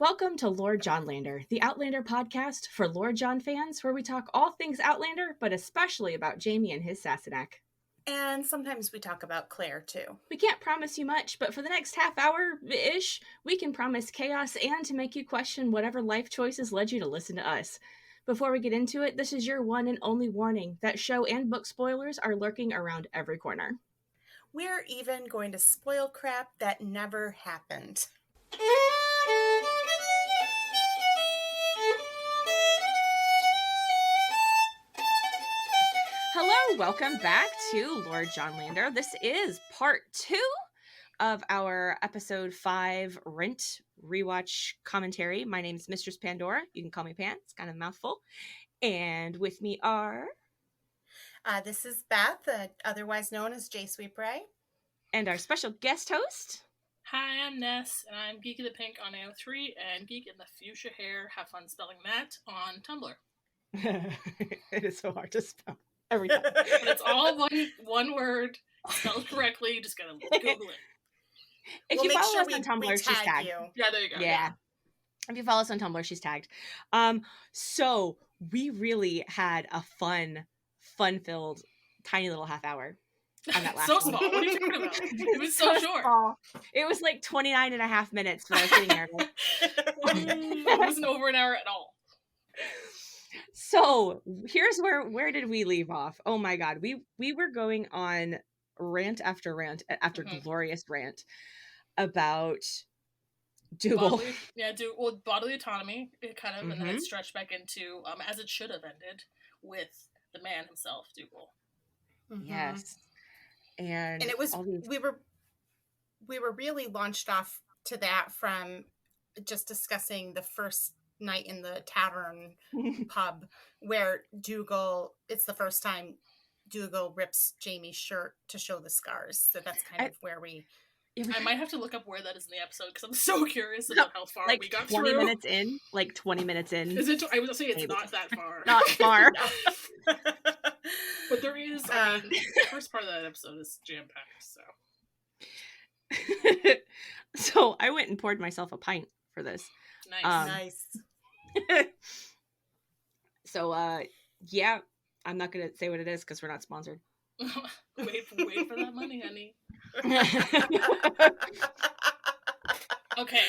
Welcome to Lord Johnlander, the Outlander podcast for Lord John fans, where we talk all things Outlander, but especially about Jaime and his Sassenach. And sometimes we talk about Claire, too. We can't promise you much, but for the next half hour-ish, we can promise chaos and to make you question whatever life choices led you to listen to us. Before we get into it, this is your one and only warning that show and book spoilers are lurking around every corner. We're even going to spoil crap that never happened. Hello, welcome back to Lord Johnlander. This is part 2 of our episode 5 Rant rewatch commentary. My name is Mistress Pandora. You can call me Pan. It's kind of a mouthful. And with me are... this is Beth, otherwise known as JeSuisPrest. And our special guest host... Hi, I'm Ness, and I'm Geek in the Pink on AO3 and geekinthefuschiahair. Have fun spelling that on Tumblr. It is so hard to spell every time. But it's all one word, spelled correctly. You just gotta Google it. If you follow us on Tumblr, she's tagged. Yeah, there you go. Yeah. If you follow us on Tumblr, she's tagged. So we really had a fun-filled, tiny little half hour on that last so one. small. What are you talking about? It was so short. Small. It was like 29 and a half minutes, but I was sitting there. It wasn't over an hour at all. So here's where did we leave off? Oh my god, we were going on rant after glorious rant about Dougal. Bodily autonomy. It kind of and then it stretched back into as it should have ended with the man himself, Dougal. Yes, and it was we were really launched off to that from just discussing the first night in the tavern pub where Dougal, it's the first time Dougal rips Jaime's shirt to show the scars. So that's kind of where we... I might have to look up where that is in the episode because I'm so curious about how far we got 20 through. minutes in? Like 20 minutes in. Is it? I was saying it's not that far. Not far. But there is, the first part of that episode is jam-packed, so. So I went and poured myself a pint for this. Nice. So, yeah, I'm not going to say what it is because we're not sponsored. Wait for that money, honey. Okay.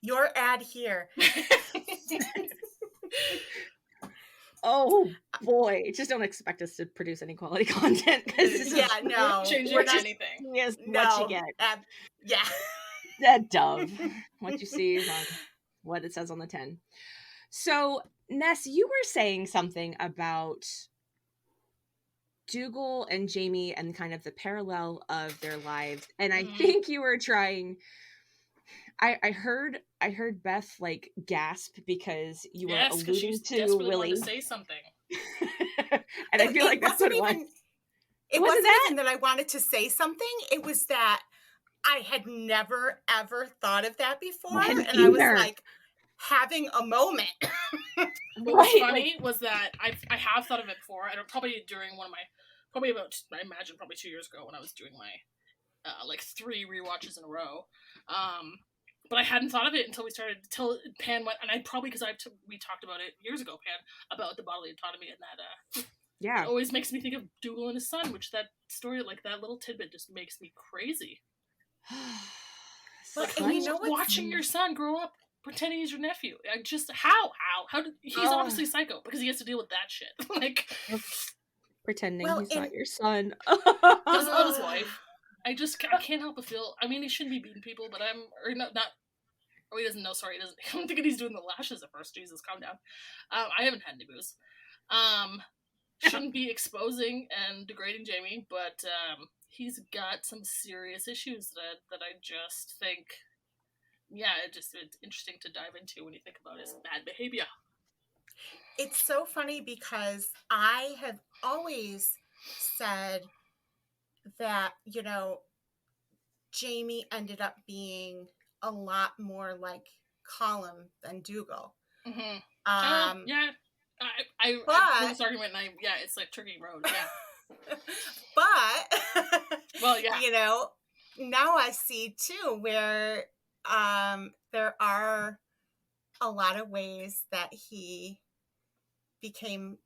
Your ad here. Oh boy, just don't expect us to produce any quality content. No, changing anything. Yes, what you get. Yeah. That dove. What you see is on what it says on the tin. So, Ness, you were saying something about Dougal and Jaime and kind of the parallel of their lives, and I think you were trying. I heard Beth like gasp because you were alluding to Willie. To say something, and I feel like that's what it was. It wasn't even that I wanted to say something. It was that I had never ever thought of that before, and I was like having a moment. What was funny was that I have thought of it before. I don't probably during one of my probably 2 years ago when I was doing my 3 rewatches in a row. But I hadn't thought of it until Pan went, and I probably because we talked about it years ago, Pan, about the bodily autonomy and that. It always makes me think of Dougal and his son, which that story, like that little tidbit, just makes me crazy. Like watching your son grow up pretending he's your nephew. I just how did he's obviously psycho because he has to deal with that shit. Like pretending he's not your son. Doesn't love his wife. I can't help but feel. I mean, he shouldn't be beating people, but he doesn't know. Sorry, he doesn't. I'm thinking he's doing the lashes at first. Jesus, calm down. I haven't had any booze. Shouldn't be exposing and degrading Jaime, but he's got some serious issues that I just think. Yeah, it's interesting to dive into when you think about his bad behavior. It's so funny because I have always said that, Jaime ended up being a lot more like Colum than Dougal. Mm-hmm. Yeah. I this argument and it's like Turkey Road, yeah. But well, yeah. Now I see too where there are a lot of ways that he became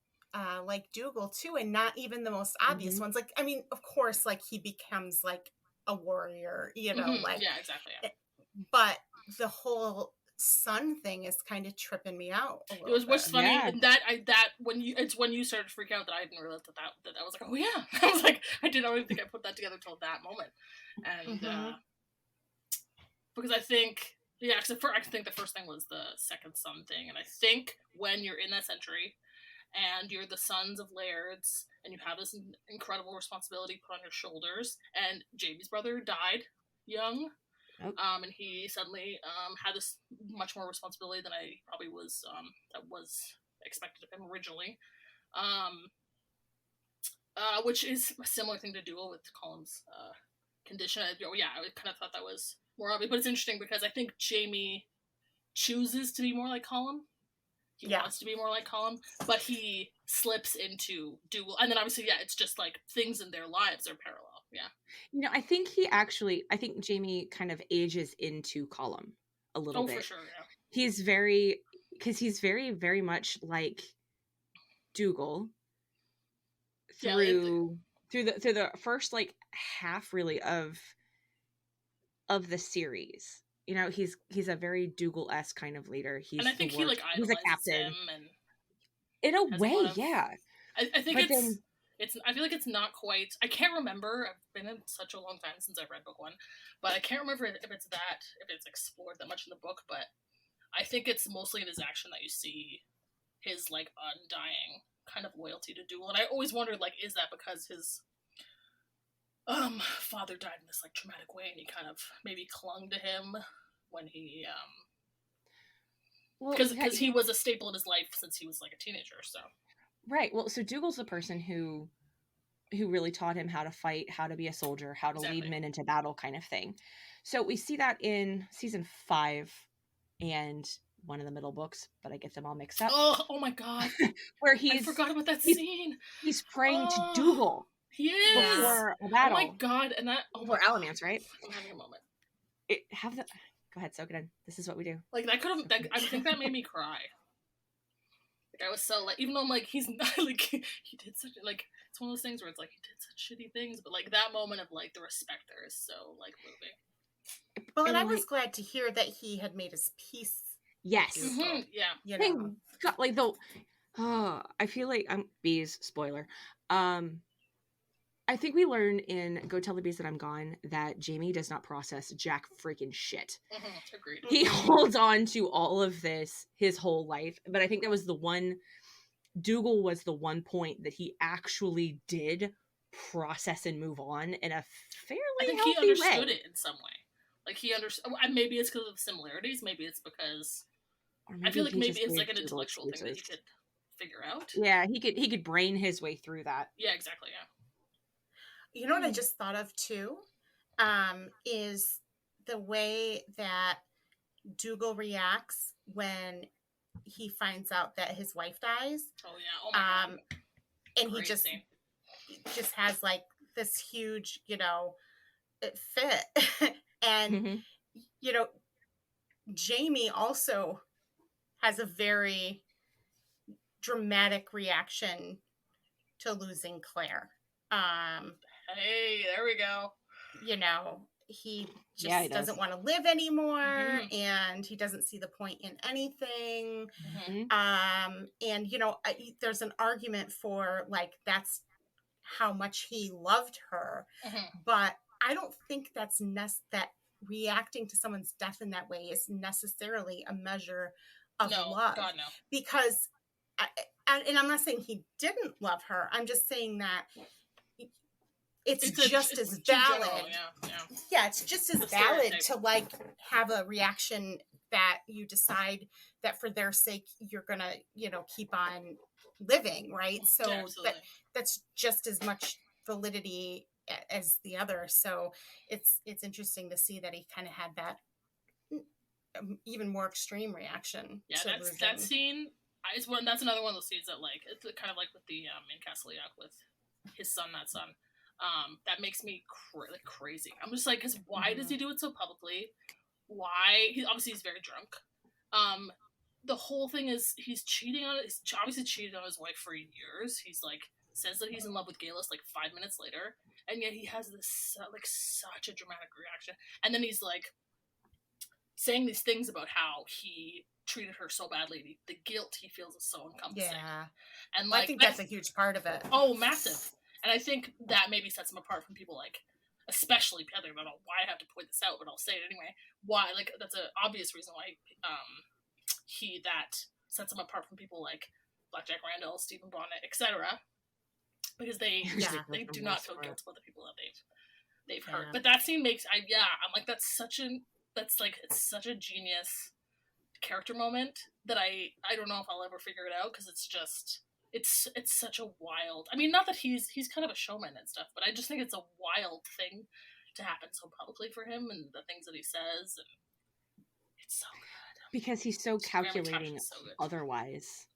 like Dougal too, and not even the most obvious ones. Like, I mean, of course, like he becomes like a warrior, you know, like yeah, exactly. Yeah. But the whole son thing is kind of tripping me out a little It was what's bit. funny Yeah. that when you started to freak out that I didn't realize that I was like, oh yeah. I was like, I didn't even think I put that together until that moment. And because I think I think the first thing was the second son thing, and I think when you're in that century and you're the sons of lairds and you have this incredible responsibility put on your shoulders, and Jamie's brother died young. And he suddenly had this much more responsibility than I probably was that was expected of him originally, which is a similar thing to Duel with Colum's condition. I kind of thought that was more obvious, but it's interesting because I think Jamie chooses to be more like Colum. He wants to be more like Colum, but he slips into Dougal, and then obviously, it's just like things in their lives are parallel. Yeah. You know, I think Jamie kind of ages into Colum a little bit. Oh, for sure, yeah. He's very, very much like Dougal through the first like half really of the series. You know, he's a very Dougal-esque kind of leader. And I think he like he's a idolizes captain. him, and in a way, yeah. I think but it's I feel like it's not quite. I can't remember. I've been in such a long time since I've read book one, but I can't remember if it's explored that much in the book. But I think it's mostly in his action that you see his like undying kind of loyalty to Dougal. And I always wondered, like, is that because his father died in this like traumatic way, and he kind of maybe clung to him when he because he was a staple in his life since he was like a teenager. So right. Well, so Dougal's the person who really taught him how to fight, how to be a soldier, how to lead men into battle, kind of thing. So we see that in season 5 and one of the middle books, but I get them all mixed up. Oh my god! Where I forgot about that scene. He's praying to Dougal. He is before a battle. Oh my god! And that before Alamance, right? I'm having a moment. Go ahead, soak it in. This is what we do. Like that could have. I think that made me cry. Like I was so like, even though I'm like he's not like he did such like it's one of those things where it's like he did such shitty things, but like that moment of like the respect there is so like moving. Well, and I was glad to hear that he had made his peace. Yes. Mm-hmm. Yeah. You know. God, like I feel like I'm bees spoiler. I think we learn in Go Tell the Bees That I'm Gone that Jamie does not process jack freaking shit. Mm-hmm. Agreed. He holds on to all of this his whole life. But I think that was Dougal was the one point that he actually did process and move on in a fairly I think healthy he understood way. it in some way. Like he understood. Maybe it's because of similarities. Maybe it's because I feel like maybe it's like an intellectual thing that he could figure out. Yeah, he could brain his way through that. Yeah, exactly. Yeah. You know what I just thought of too, is the way that Dougal reacts when he finds out that his wife dies. Oh yeah. Oh my god. And Crazy. he just has like this huge, fit, and Jamie also has a very dramatic reaction to losing Claire. Hey, there we go. He just doesn't want to live anymore, and he doesn't see the point in anything. Mm-hmm. And there's an argument for like that's how much he loved her, but I don't think that's that reacting to someone's death in that way is necessarily a measure of love. God, no. Because, and I'm not saying he didn't love her. I'm just saying that it's just as valid. Yeah, it's just as valid to like have a reaction that you decide that for their sake you're gonna, keep on living, right? So that's just as much validity as the other. So it's interesting to see that he kind of had that even more extreme reaction. Yeah, that scene. That's another one of those scenes that like it's kind of like with the in Castlejak with his son. That makes me crazy. I'm just like, because why does he do it so publicly? Why? He's very drunk. the whole thing is he's obviously cheated on his wife for years. He's like says that he's in love with Galus like 5 minutes later, and yet he has this like such a dramatic reaction, and then he's like saying these things about how he treated her so badly, the guilt he feels is so encompassing. Yeah, and like I think that's a huge part of it. Oh, massive. And I think that maybe sets him apart from people like, especially Heather. I don't know why I have to point this out, but I'll say it anyway. Why? Like, that's an obvious reason why that sets him apart from people like Blackjack Randall, Stephen Bonnet, etc. Because they do not feel guilt about the people that they've hurt. But that scene makes I'm like it's such a genius character moment that I don't know if I'll ever figure it out, because it's just it's such a wild, I mean, not that he's kind of a showman and stuff, but I just think it's a wild thing to happen so publicly for him, and the things that he says, and it's so good because he's so calculating otherwise.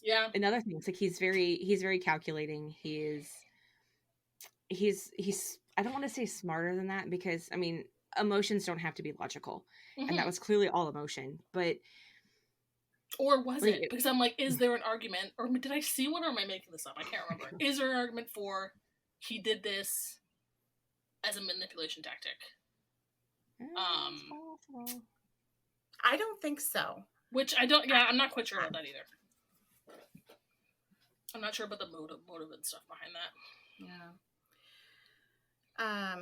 Yeah. And other things, like he's very calculating. He's I don't want to say smarter than that, because I mean, emotions don't have to be logical. Mm-hmm. And that was clearly all emotion, but or was it? Because I'm like, is there an argument, or did I see one, or am I making this up? I can't remember. Is there an argument for he did this as a manipulation tactic? I don't think so. Which I don't. Yeah, I'm not quite sure about that either. I'm not sure about the motive and stuff behind that. Yeah.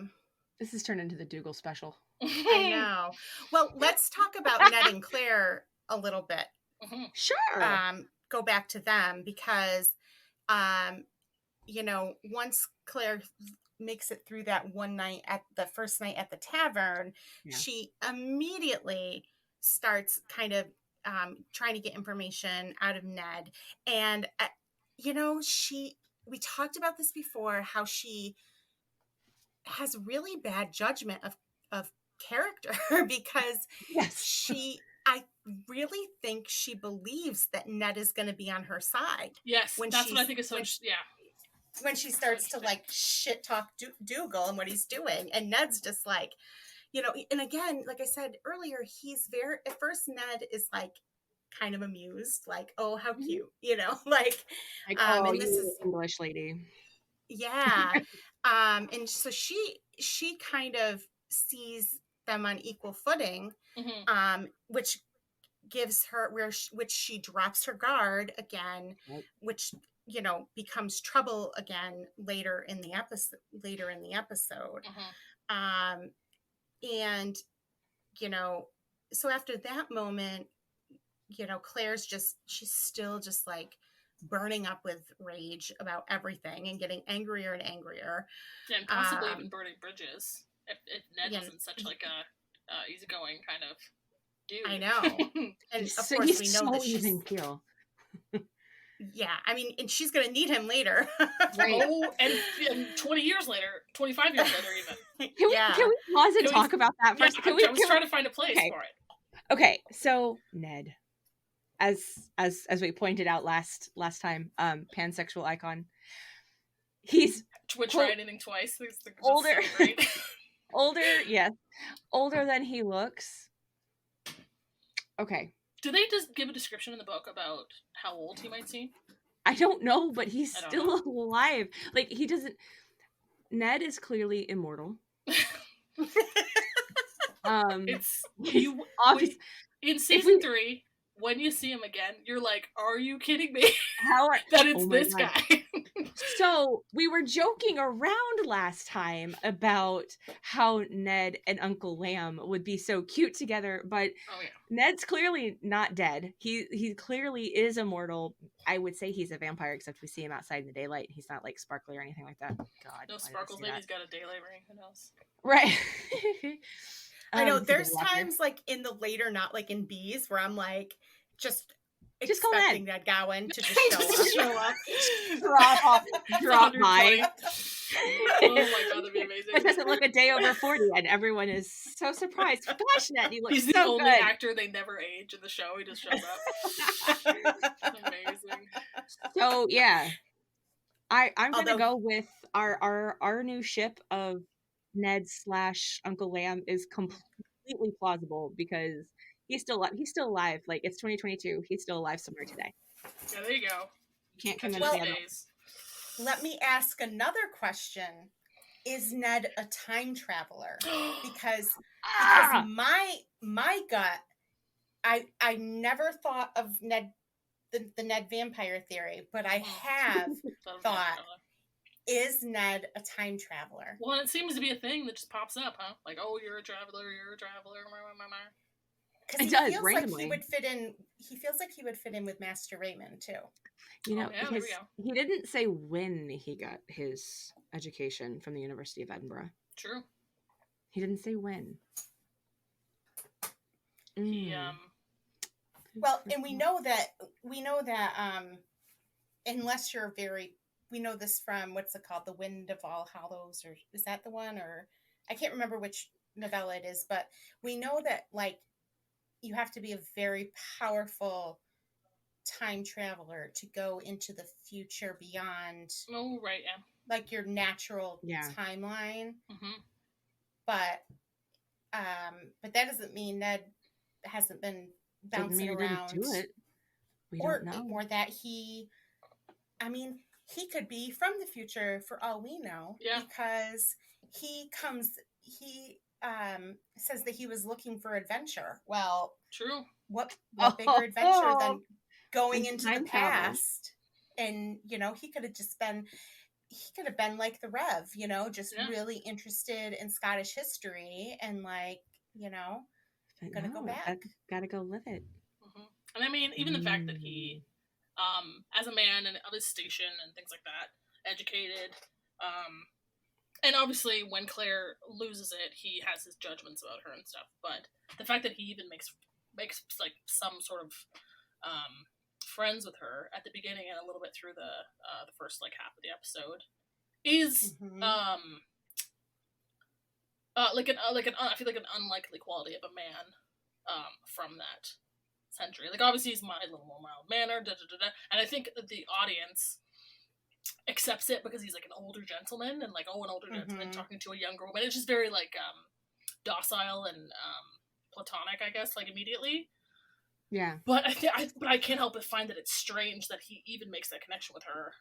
This has turned into the Dougal special. I know. Well, let's talk about Ned and Claire a little bit. Mm-hmm. Sure. Go back to them, because, once Claire makes it through that one night at the first night at the tavern, she immediately starts kind of trying to get information out of Ned. And, we talked about this before, how she has really bad judgment of character, because I really think she believes that Ned is going to be on her side. Yes, that's what I think is so. When she starts to like shit talk Dougal and what he's doing, and Ned's just like, and again, like I said earlier, he's at first Ned is like kind of amused, like, oh, how cute, like oh, and this is English lady. Yeah. And so she kind of sees them on equal footing, mm-hmm. Which gives her which she drops her guard again, which becomes trouble again later in the episode. Mm-hmm. And so after that moment, Claire's she's still just like burning up with rage about everything and getting angrier and angrier. Yeah, and possibly even burning bridges. If Ned wasn't such like a easygoing kind of dude. I know. And of course we know that she's feel. Yeah, I mean, and she's going to need him later. Right. Oh, and 20 years later, 25 years later even. Can we pause and talk about that first? Yeah, I was trying to find a place for it. Okay, so Ned, as we pointed out last time, pansexual icon. He's would try anything twice. Older, so older than he looks. Okay. Do they just give a description in the book about how old he might seem? I don't know, but he's still alive. Like, he doesn't. Ned is clearly immortal. It's you. Obviously, in season 3. When you see him again, you're like, are you kidding me? That it's this guy. So we were joking around last time about how Ned and Uncle Lamb would be so cute together, but Ned's clearly not dead. He clearly is immortal. I would say he's a vampire, except we see him outside in the daylight. He's not like sparkly or anything like that. God, no sparkles. Maybe he's got a daylight ring. Who knows? Right. I know there's times like in the later, not like in Bees, where I'm like just expecting Ned Gowan to just show up. Drop by. Oh my god, that'd be amazing. It doesn't look a day over 40, and everyone is so surprised. Gosh, Ned, you look He's the so only good. Actor they never age in the show. He just shows up. Amazing. So yeah, I'm gonna go with our new ship of Ned / Uncle Lamb is completely plausible, because He's still alive. Like, it's 2022. He's still alive somewhere today. Yeah, there you go. You can't convince Well, me otherwise. Days. Let me ask another question. Is Ned a time traveler? Because my gut, I never thought of Ned, the Ned vampire theory, but I have thought, is Ned a time traveler? Well, it seems to be a thing that just pops up, huh? Like, oh, you're a traveler. Because It does, feels randomly. like he would fit in. He feels like he would fit in with Master Raymond too. You know, yeah, there we because go. he didn't say when he got his education from the University of Edinburgh. True. He didn't say when. He Well, and we know that unless you're we know this from, what's it called, The Wind of All Hallows, or is that the one? Or I can't remember which novella it is, but we know that, like, you have to be a very powerful time traveler to go into the future beyond, oh, right, yeah, like, your natural timeline. Mm-hmm. But that doesn't mean Ned hasn't been bouncing around. Didn't do it. We don't know. Or that he could be from the future for all we know. Yeah. Because he says that he was looking for adventure. Well, true. What bigger adventure than going into the past? And, you know, he could have been like the Rev, you know, just really interested in Scottish history and, like, you know, gonna go back. Gotta go live it. Mm-hmm. And I mean, even the fact that he, as a man and of his station and things like that, educated, and obviously when Claire loses it, he has his judgments about her and stuff. But the fact that he even makes like some sort of friends with her at the beginning and a little bit through the first like half of the episode is I feel like an unlikely quality of a man from that century. Like, obviously he's a little more mild mannered, and I think the audience accepts it because he's like an older gentleman, and like, oh, an older gentleman talking to a younger woman. It's just very like docile and platonic, I guess, like immediately. Yeah. But I can't help but find that it's strange that he even makes that connection with her,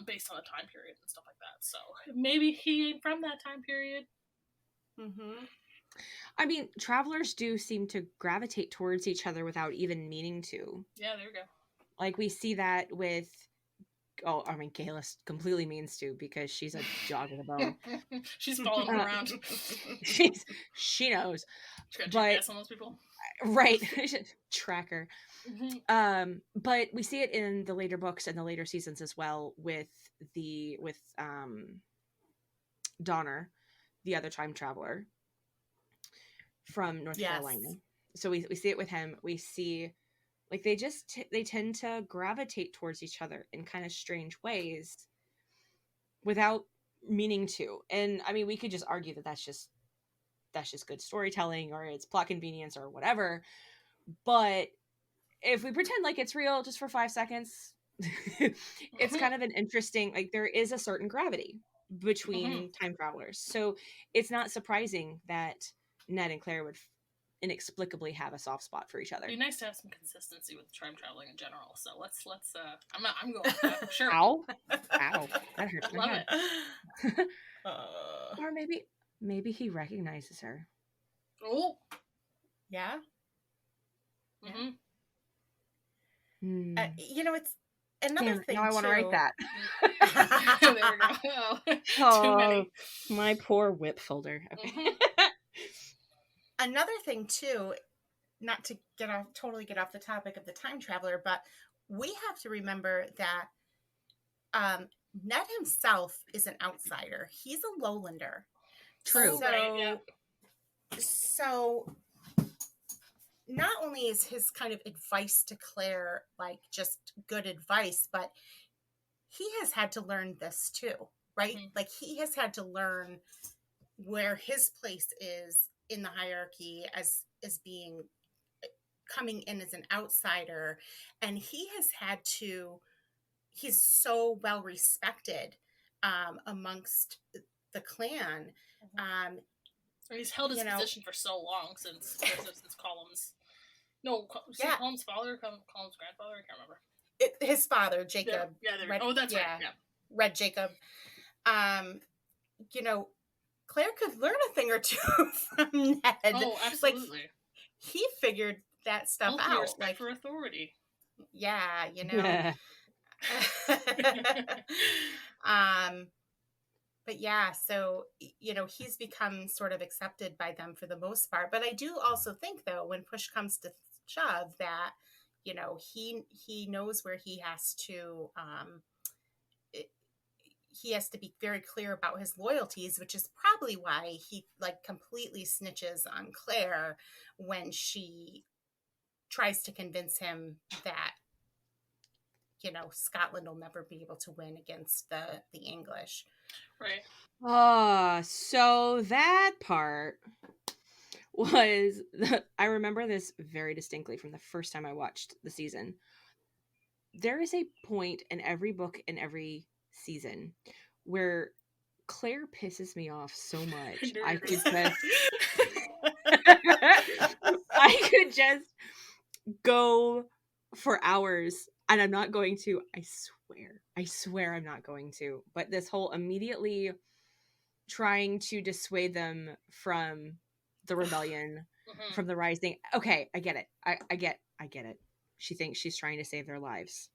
based on a time period and stuff like that. So maybe he ain't from that time period. Mm-hmm. I mean, travelers do seem to gravitate towards each other without even meaning to. Yeah, there we go. Like, we see that with, Kayla completely means to, because she's a dog with a bone. She's following him around. She knows. She's got GPS on those people. Right. Tracker. Mm-hmm. But we see it in the later books and the later seasons as well with Donner, the other time traveler from North Carolina. So we see it with him. We see, like, they tend to gravitate towards each other in kind of strange ways without meaning to. And I mean, we could just argue that that's just good storytelling, or it's plot convenience, or whatever. But if we pretend like it's real just for 5 seconds, it's kind of an interesting, like, there is a certain gravity between time travelers. So it's not surprising that Ned and Claire would inexplicably have a soft spot for each other. It'd be nice to have some consistency with time traveling in general. So let's I'm going with that for sure. Ow, that hurts my head. It. Or maybe he recognizes her. Oh, yeah. Mm-hmm. You know, it's another thing. Now I want to write that. There we go. Oh, too many. My poor whip folder. Okay. Another thing too, not to totally get off the topic of the time traveler, but we have to remember that Ned himself is an outsider. He's a lowlander. True. So, right, yeah. So not only is his kind of advice to Claire like just good advice, but he has had to learn this too, right? Mm-hmm. Like, he has had to learn where his place is in the hierarchy as being, coming in as an outsider. And he's so well respected amongst the clan. He's held his position for so long since Columns. No, Yeah. call him his father, call him his grandfather, I can't remember. His father, Jacob. Yeah, that's right. Yeah. Red Jacob. You know, Claire could learn a thing or two from Ned. Oh, absolutely. Like, he figured that stuff Healthy out. respect Like, for authority. yeah, you know. But yeah, so, you know, he's become sort of accepted by them for the most part. But I do also think, though, when push comes to shove, that, you know, he knows where he has to be very clear about his loyalties, which is probably why he like completely snitches on Claire when she tries to convince him that, you know, Scotland will never be able to win against the English. Right. So that part was I remember this very distinctly from the first time I watched the season. There is a point in every book in every season where Claire pisses me off so much. I could just go for hours, and I'm not going to. I swear I'm not going to. But this whole immediately trying to dissuade them from the rebellion, from the rising. Okay, I get it. I get it. She thinks she's trying to save their lives.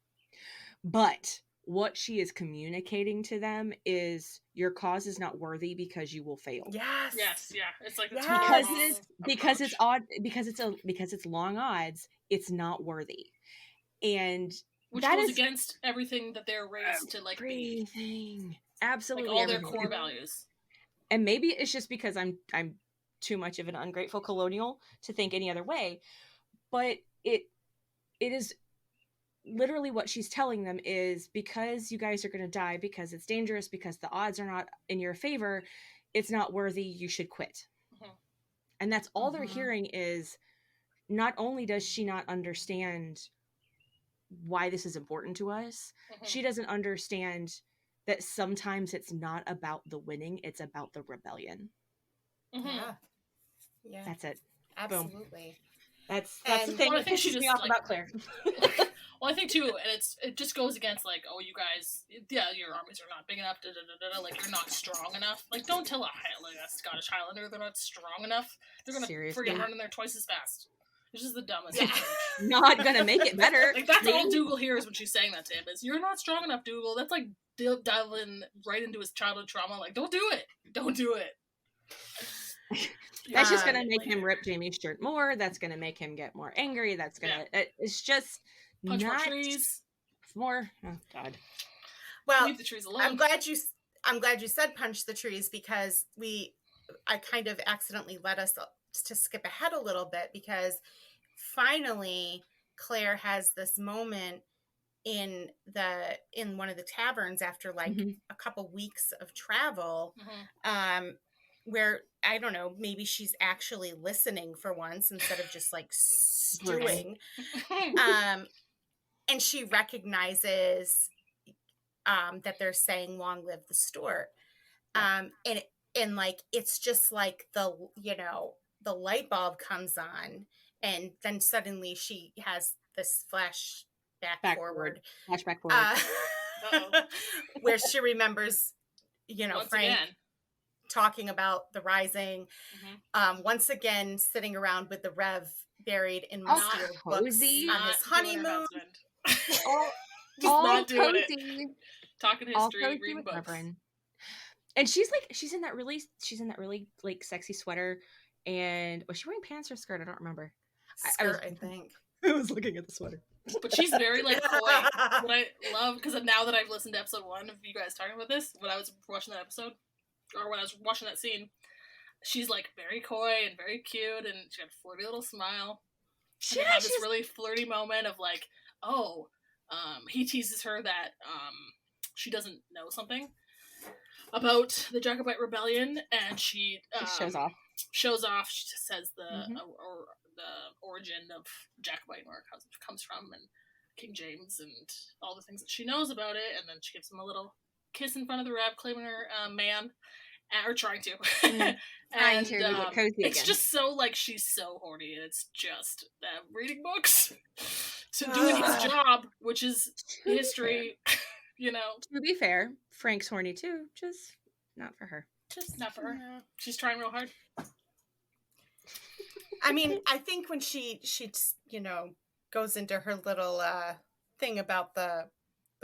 But what she is communicating to them is your cause is not worthy because you will fail. Yes. Yeah. It's like because it's odd because it's long odds, it's not worthy. And which goes against everything that they're raised to like be. Absolutely. Like all their core values. And maybe it's just because I'm too much of an ungrateful colonial to think any other way. But it is literally what she's telling them is because you guys are going to die, because it's dangerous, because the odds are not in your favor, it's not worthy, you should quit. And that's all they're hearing is not only does she not understand why this is important to us, she doesn't understand that sometimes it's not about the winning, it's about the rebellion. Yeah. That's it. Absolutely. Boom. That's the thing that pisses me off about Claire. Well, I think too, and it just goes against like, oh, you guys, your armies are not big enough, like you're not strong enough. Like, don't tell a Scottish Highlander they're not strong enough. They're gonna freaking run in there twice as fast. It's just the dumbest. Yeah. Not gonna make it better. Like that's all Dougal hears when she's saying that to him is, "You're not strong enough, Dougal." That's like diving right into his childhood trauma. Like, don't do it. Don't do it. That's just gonna make him rip Jamie's shirt more. That's gonna make him get more angry. That's gonna. It's just. Punch more trees. More. Oh God. Well, leave the trees alone. I'm glad you said punch the trees because I kind of accidentally led us to skip ahead a little bit because finally Claire has this moment in one of the taverns after like a couple weeks of travel, where I don't know, maybe she's actually listening for once instead of just like stewing. And she recognizes that they're saying "Long live the Stuart," and like it's just like the light bulb comes on, and then suddenly she has this flashback forward, where she remembers, once Frank again talking about the rising, once again sitting around with the Rev buried in musty books on his honeymoon. All not doing it. Talking history, reading books. Reverend. And she's in that really like sexy sweater. And was she wearing pants or skirt? I don't remember. Skirt, I think. I was looking at the sweater. But she's very like coy. What I love, because now that I've listened to episode 1 of you guys talking about this, when I was watching that episode, or when I was watching that scene, she's like very coy and very cute, and she had a flirty little smile. She had this really flirty moment of like, he teases her that she doesn't know something about the Jacobite rebellion, and she shows off. She just says the origin of Jacobite, where it comes from, and King James, and all the things that she knows about it. And then she gives him a little kiss in front of the Rev, claiming her man. or trying to. Trying to get cozy it's again. just so like she's so horny, and it's just reading books, to doing his job, which is history. You know. To be fair, Frank's horny too, just not for her. Just not for her. She's trying real hard. I mean, I think when she you know, goes into her little thing about the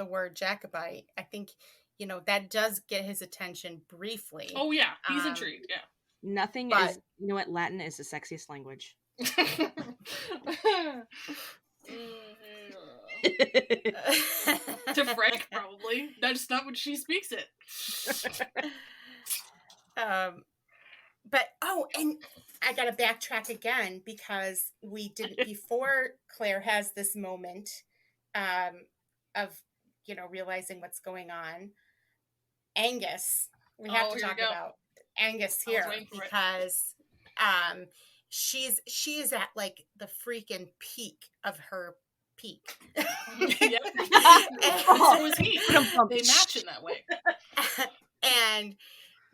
word Jacobite, I think, you know, that does get his attention briefly. Oh yeah, he's intrigued. Yeah. Nothing is, you know what, Latin is the sexiest language. To Frank, probably. That's not when she speaks it. But and I gotta backtrack again, because we didn't before Claire has this moment of, you know, realizing what's going on. Angus, we have to talk about Angus here, because she is at like the freaking peak of her peak. Yep. So is he. They match in that way. And,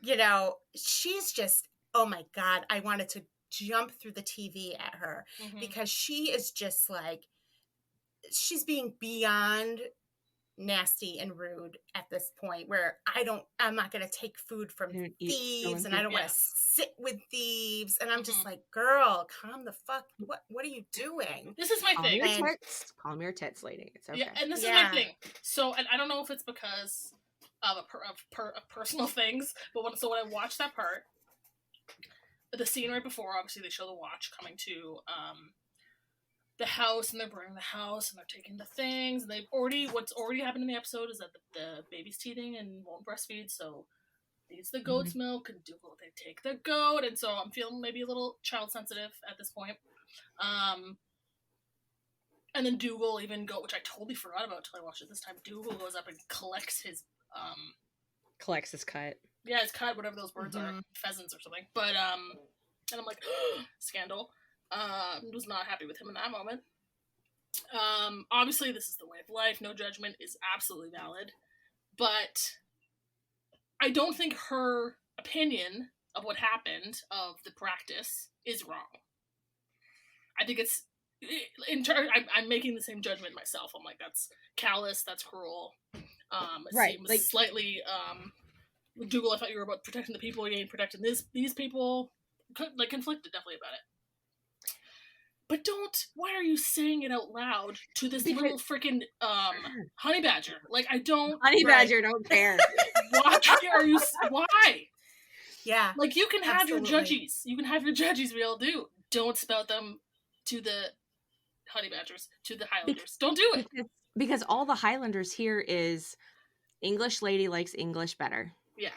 you know, she's just, oh my God, I wanted to jump through the TV at her, because she is just like, she's being beyond nasty and rude at this point, where I'm not going to take food from thieves, and I don't want to sit with thieves. And I'm just like, girl, calm the fuck. What are you doing? This is my thing. Calm your tits, lady. It's okay. Yeah, and this is my thing. So, and I don't know if it's because of personal things, but when I watched that part, the scene right before, obviously they show the watch coming to the house, and they're burning the house, and they're taking the things, and what's already happened in the episode is that the baby's teething and won't breastfeed, so needs the goat's milk, and Dougal, they take the goat, and so I'm feeling maybe a little child sensitive at this point. And then Dougal even which I totally forgot about until I watched it this time, Dougal goes up and collects his cut. Yeah, his cut, whatever those words are, pheasants or something. But and I'm like, scandal. Was not happy with him in that moment. Obviously, this is the way of life. No judgment is absolutely valid. But I don't think her opinion of what happened, of the practice, is wrong. I think it's... I'm making the same judgment myself. I'm like, that's callous, that's cruel. It seems like slightly... Dougal, I thought you were about protecting the people, you ain't protecting these people. Conflicted definitely about it. But why are you saying it out loud to this little freaking honey badger? Like, I don't... Honey badger don't care. Why? Yeah. Like, you can have your judges. You can have your judges, we all do. Don't spout them to the honey badgers, to the Highlanders. Don't do it. Because all the Highlanders hear is English lady likes English better. Yeah.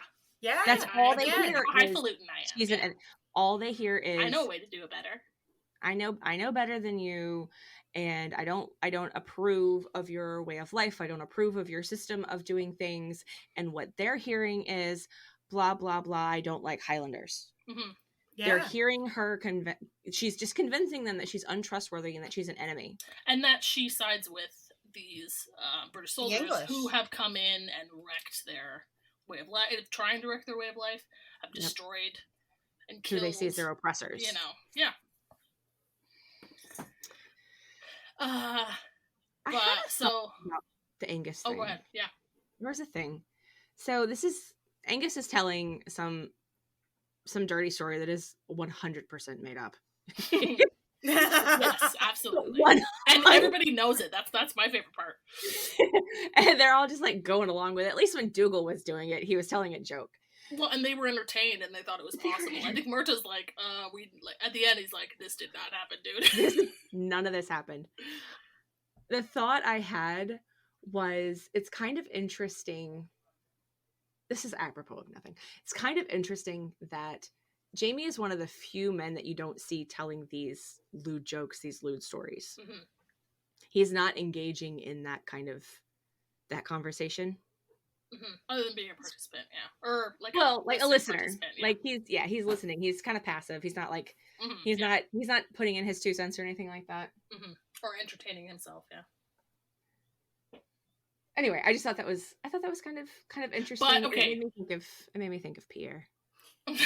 Yeah. That's all they hear. Highfalutin I am. And all they hear is, I know a way to do it better. I know better than you, and I don't approve of your way of life. I don't approve of your system of doing things. And what they're hearing is blah blah blah. I don't like Highlanders. Mm-hmm. Yeah. They're hearing her she's just convincing them that she's untrustworthy and that she's an enemy, and that she sides with these British soldiers who have come in and wrecked their way of life, trying to wreck their way of life, have destroyed and killed who they see as their oppressors. You know, yeah. The Angus thing. Oh, go ahead. Yeah. There's a thing. So Angus is telling some dirty story that is 100% made up. Yes, absolutely. And everybody knows it. That's my favorite part. And they're all just like going along with it. At least when Dougal was doing it, he was telling a joke. Well, and they were entertained and they thought it was possible. I think Murtaugh's like, at the end he's like, this did not happen, dude. None of this happened. The thought I had was, it's kind of interesting. This is apropos of nothing. It's kind of interesting that Jamie is one of the few men that you don't see telling these lewd jokes, these lewd stories. Mm-hmm. He's not engaging in that kind of conversation. Mm-hmm. Other than being a participant, yeah, or like a listener. Yeah. Like he's listening. He's kind of passive. He's not like he's not putting in his 2 cents or anything like that, or entertaining himself. Yeah. Anyway, I thought that was kind of interesting. But okay, it made me think of Pierre. But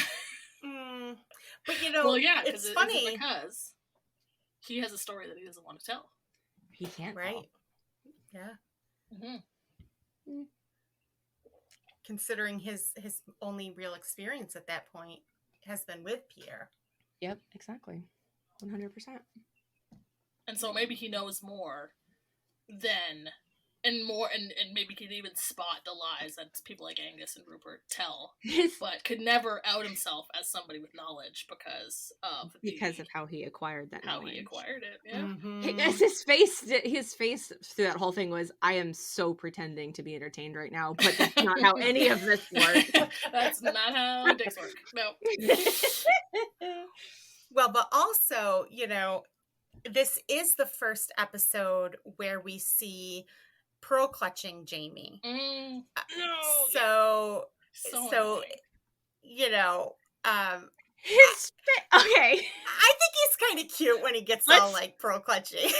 well, yeah, it's funny because he has a story that he doesn't want to tell. He can't, right? tell. Yeah. Considering his only real experience at that point has been with Pierre. Yep, exactly. 100%. And so maybe he knows more than, and maybe can even spot the lies that people like Angus and Rupert tell, but could never out himself as somebody with knowledge because of how he acquired that knowledge. How he acquired it, yeah. Mm-hmm. His face through that whole thing was, I am so pretending to be entertained right now, but that's not how any of this works. That's not how dicks work. No. Well, but also, this is the first episode where we see pearl clutching Jamie. So okay. I think he's kind of cute when he gets all like pearl clutching.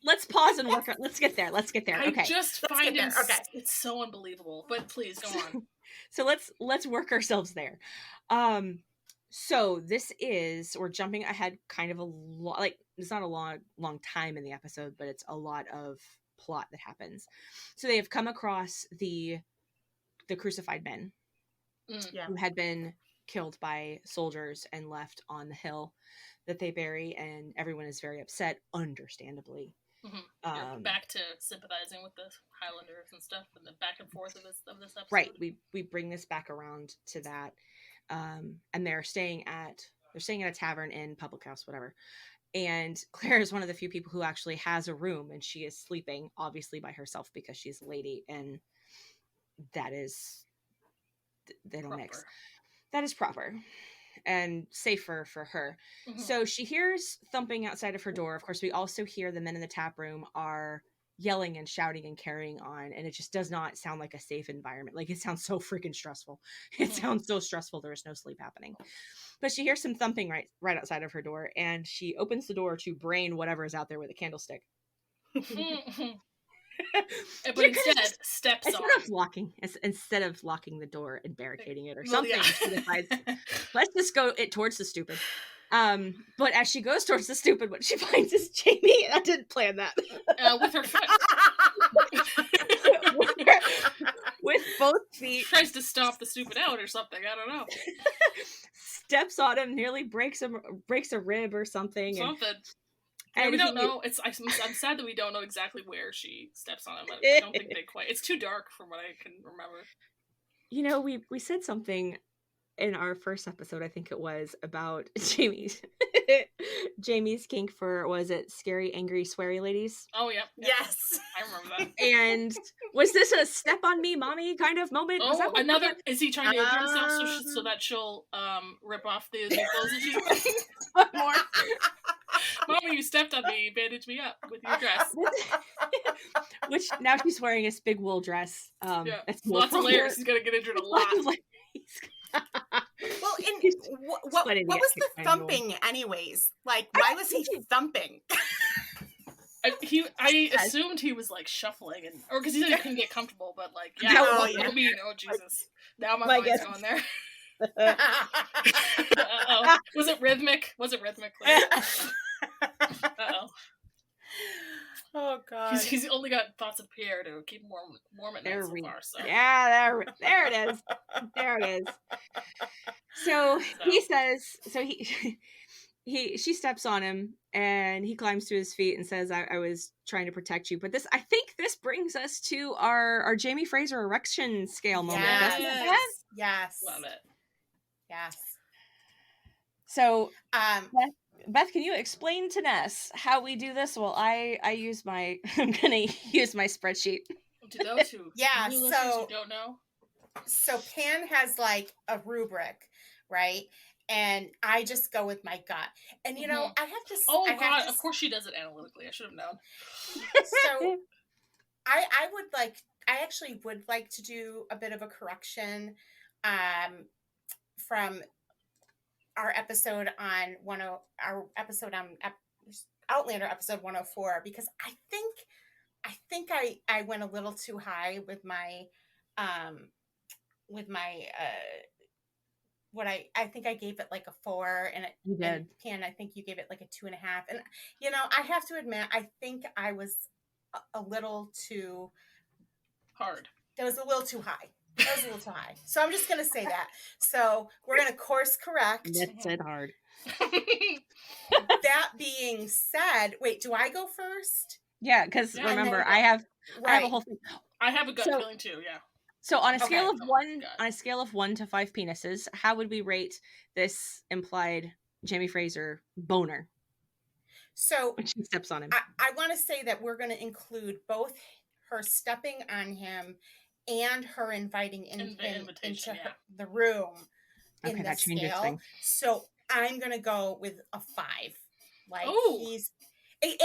Let's pause and work on. Let's get there. Okay. I just find it. Okay. It's so unbelievable. But please go on. So let's work ourselves there. So this is, we're jumping ahead kind of a lot, like it's not a long time in the episode, but it's a lot of plot that happens. So they have come across the crucified men who had been killed by soldiers and left on the hill that they bury, and everyone is very upset, understandably. Back to sympathizing with the Highlanders and stuff, and the back and forth of this episode. Right, we bring this back around to that, and they're staying at a tavern, inn, public house, whatever. And Claire is one of the few people who actually has a room, and she is sleeping obviously by herself because she's a lady, and that is, they don't mix. That is proper and safer for her. So she hears thumping outside of her door. Of course, we also hear the men in the tap room are yelling and shouting and carrying on, and it just does not sound like a safe environment. Like, it sounds so freaking stressful. It sounds so stressful. There is no sleep happening. But she hears some thumping right outside of her door, and she opens the door to brain whatever is out there with a candlestick. But instead steps on. Instead of locking the door and barricading it or something, she decides, let's just go towards the stupid. But as she goes towards the stupid, what she finds is Jamie. I didn't plan that. With her foot. with both feet. Tries to stomp the stupid out or something. I don't know. Steps on him, nearly breaks a rib or something. And we don't know. I'm sad that we don't know exactly where she steps on him. I don't think they quite. It's too dark from what I can remember. We said something in our first episode, I think it was, about Jamie's kink for, was it scary, angry, sweary ladies? Oh yeah. Yes, I remember that. And was this a step on me, mommy kind of moment? Oh, another. Is he trying to injure himself so that she'll rip off the clothes that she's wearing? What more? Mommy, you stepped on me. Bandage me up with your dress. Which now she's wearing this big wool dress. Lots of layers. He's gonna get injured a lot. Well, what was the thumping, anyways? Like, why was he thumping? I assumed he was like shuffling, or because he said he couldn't get comfortable. But like, oh Jesus! Now my mind's going there. Uh-oh. Was it rhythmic? Uh-oh. Oh god. He's only got thoughts of Pierre to keep him warm at night so far. So. Yeah, there it is. There it is. So he says, she steps on him and he climbs to his feet and says, I was trying to protect you. But I think this brings us to our Jamie Fraser erection scale moment. Yes. Love it. Yes. So, Beth, can you explain to Ness how we do this? Well, I'm gonna use my spreadsheet. To those who who don't know. So Pan has like a rubric, right? And I just go with my gut. And I have to. Oh God! Of course she does it analytically. I should have known. So, I actually would like to do a bit of a correction, from our episode on Outlander episode 104, because I think I went a little too high with my I think I gave it like a 4, and You did. and Pan, I think you gave it like a 2.5. And I have to admit, I think I was a little too Hard. That was a little too high. So I'm just gonna say that. So we're gonna course correct. That said hard. That being said, wait, do I go first? Yeah, because remember, I have a whole thing. I have a gut feeling too. Yeah. So on a scale of God. on a scale of 1 to 5 penises, how would we rate this implied Jamie Fraser boner So when she steps on him? I want to say that we're going to include both her stepping on him and her inviting him into the room in the scale. Things. So I'm going to go with a 5. Like he's,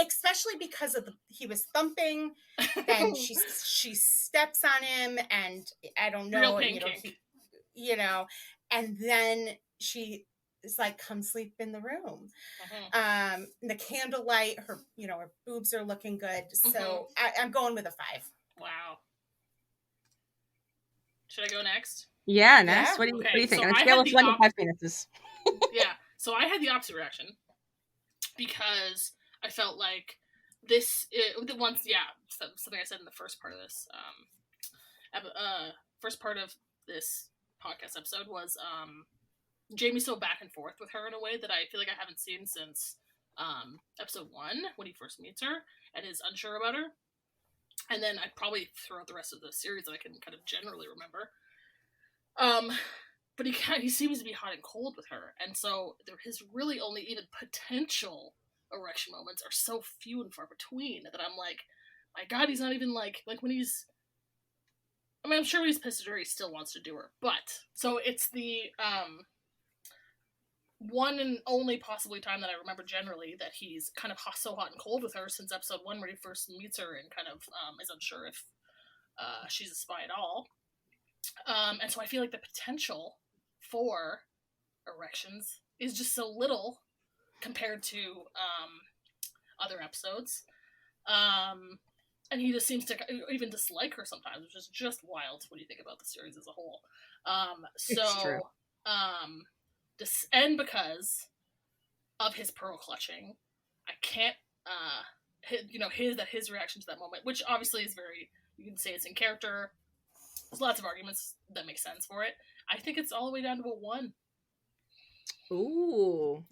especially because of he was thumping, and she steps on him, and I don't know, and then she is like, "Come sleep in the room." The candlelight, her boobs are looking good, so I'm going with a 5. Wow. Should I go next? Yeah, Ness. Yeah. What do you think? On a scale of 1 to 5 penises. Yeah. So I had the opposite reaction because I felt like something I said in the first part of this podcast episode was Jamie's so back and forth with her in a way that I feel like I haven't seen since episode 1 when he first meets her and is unsure about her. And then I probably throughout the rest of the series that I can kind of generally remember. But he seems to be hot and cold with her, and so his really only even potential erection moments are so few and far between that I'm like, my God, he's not even like when he's. I mean, I'm sure when he's pissed at her, he still wants to do her, but so it's the one and only possibly time that I remember generally that he's kind of so hot and cold with her since episode 1 where he first meets her and kind of is unsure if she's a spy at all. And so I feel like the potential for erections is just so little compared to other episodes. And he just seems to even dislike her sometimes, which is just wild when you think about the series as a whole. It's true. And because of his pearl clutching, I can't, his reaction to that moment, which obviously is very, you can say it's in character. There's lots of arguments that make sense for it. I think it's all the way down to a 1. Ooh.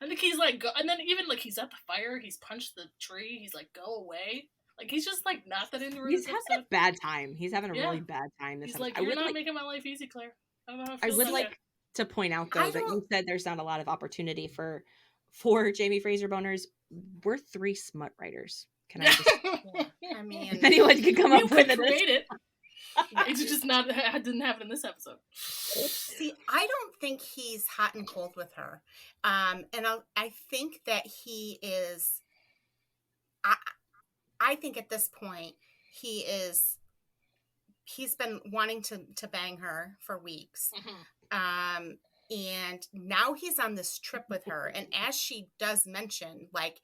I think he's like, and then even like he's at the fire, he's punched the tree, he's like, go away. Like he's just like not that into her. He's having a bad time. He's having a really bad time. He's like, you're not making my life easy, Claire. I don't know how it feels. I would like to point out though that you said there's not a lot of opportunity for Jamie Fraser boners. We're 3 smut writers. Can I just? I mean, if anyone could come up with it. It's just not. It didn't happen in this episode. See, I don't think he's hot and cold with her, and I think that he is. I think at this point he's been wanting to bang her for weeks, and now he's on this trip with her, and as she does mention, like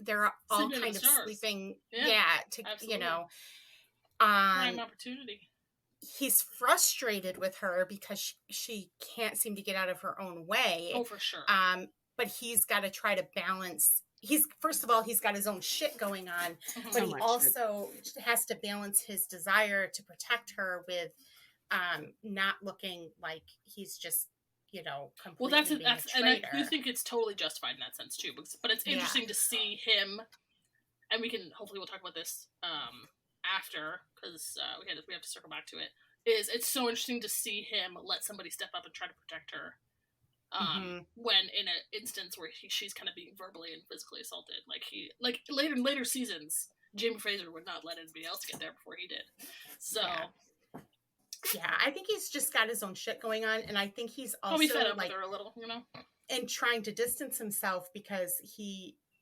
they're all kind of sleeping, prime opportunity. He's frustrated with her because she can't seem to get out of her own way. Oh, for sure. But he's got to try to balance. First of all, he's got his own shit going on, but he also has to balance his desire to protect her with not looking like he's just, completely well, that's and I do think it's totally justified in that sense too. But it's interesting to see him, and we'll talk about this after, because we have to circle back to it. It's so interesting to see him let somebody step up and try to protect her. When in an instance where she's kind of being verbally and physically assaulted, like later seasons, Jamie Fraser would not let anybody else get there before he did. So, yeah, I think he's just got his own shit going on, and I think he's also probably fed up with her a little, and trying to distance himself because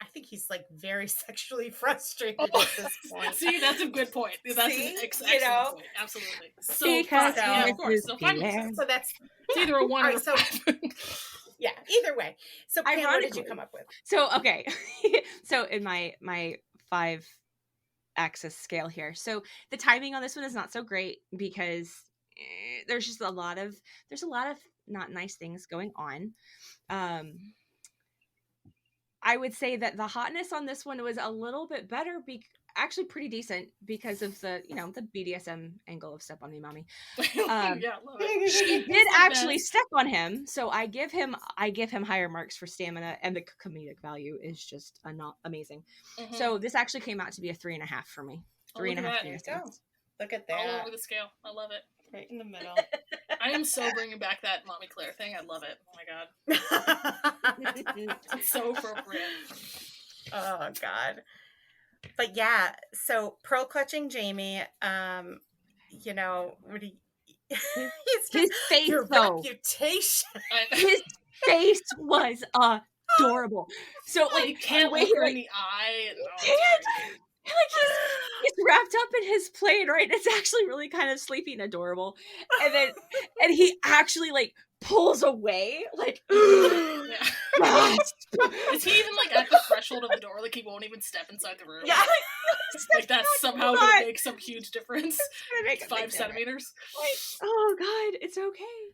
I think he's like very sexually frustrated at this point. See, that's a good point. That's an excellent point. Absolutely. So, of course. So, so that's it's either a 1 or a 5. Yeah, either way. So, Pan, what did you come up with? So, okay. So, in my 5-axis scale here. So, the timing on this one is not so great because there's just a lot of not nice things going on. I would say that the hotness on this one was a little bit better, actually pretty decent because of the, the BDSM angle of step on me, mommy. Yeah, love it. She did actually step on him, so I give him higher marks for stamina, and the comedic value is just amazing. Mm-hmm. So this actually came out to be a 3.5 for me. 3.5. Look at that. All over the scale. I love it. Right in the middle. I am so bringing back that Mommy Claire thing. I love it. Oh my god. It's so appropriate. Oh god. But yeah, so pearl clutching Jamie, he's just his face, your reputation. His face was adorable. So like, you can't look her in the eye. He's wrapped up in his plaid, right? It's actually really kind of sleepy and adorable. And he actually like pulls away, like yeah. Is he even like at the threshold of the door? Like he won't even step inside the room? Yeah. Like that's somehow gonna make some huge difference. 5 centimeters. Like, oh god, it's okay.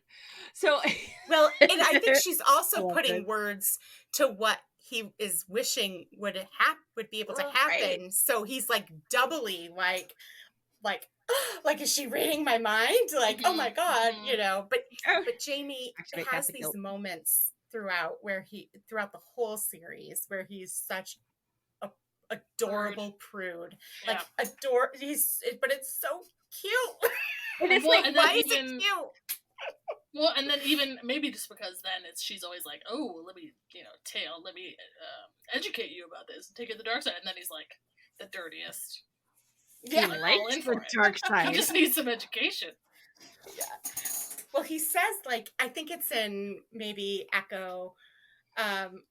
So well, and I think she's also putting words to what he is wishing would be able to happen. Right. So he's like doubly like is she reading my mind? Like, oh my god, but Jamie has these moments throughout the whole series where he's such a adorable prude. Yeah. Like but it's so cute. And it's like, why is it cute? Well, and then even maybe just because then she's always like, oh, let me, let me educate you about this, take it to the dark side, and then he's like the dirtiest. Yeah, likes the dark side. He just needs some education. Yeah. Well, he says like, I think it's in maybe Echo.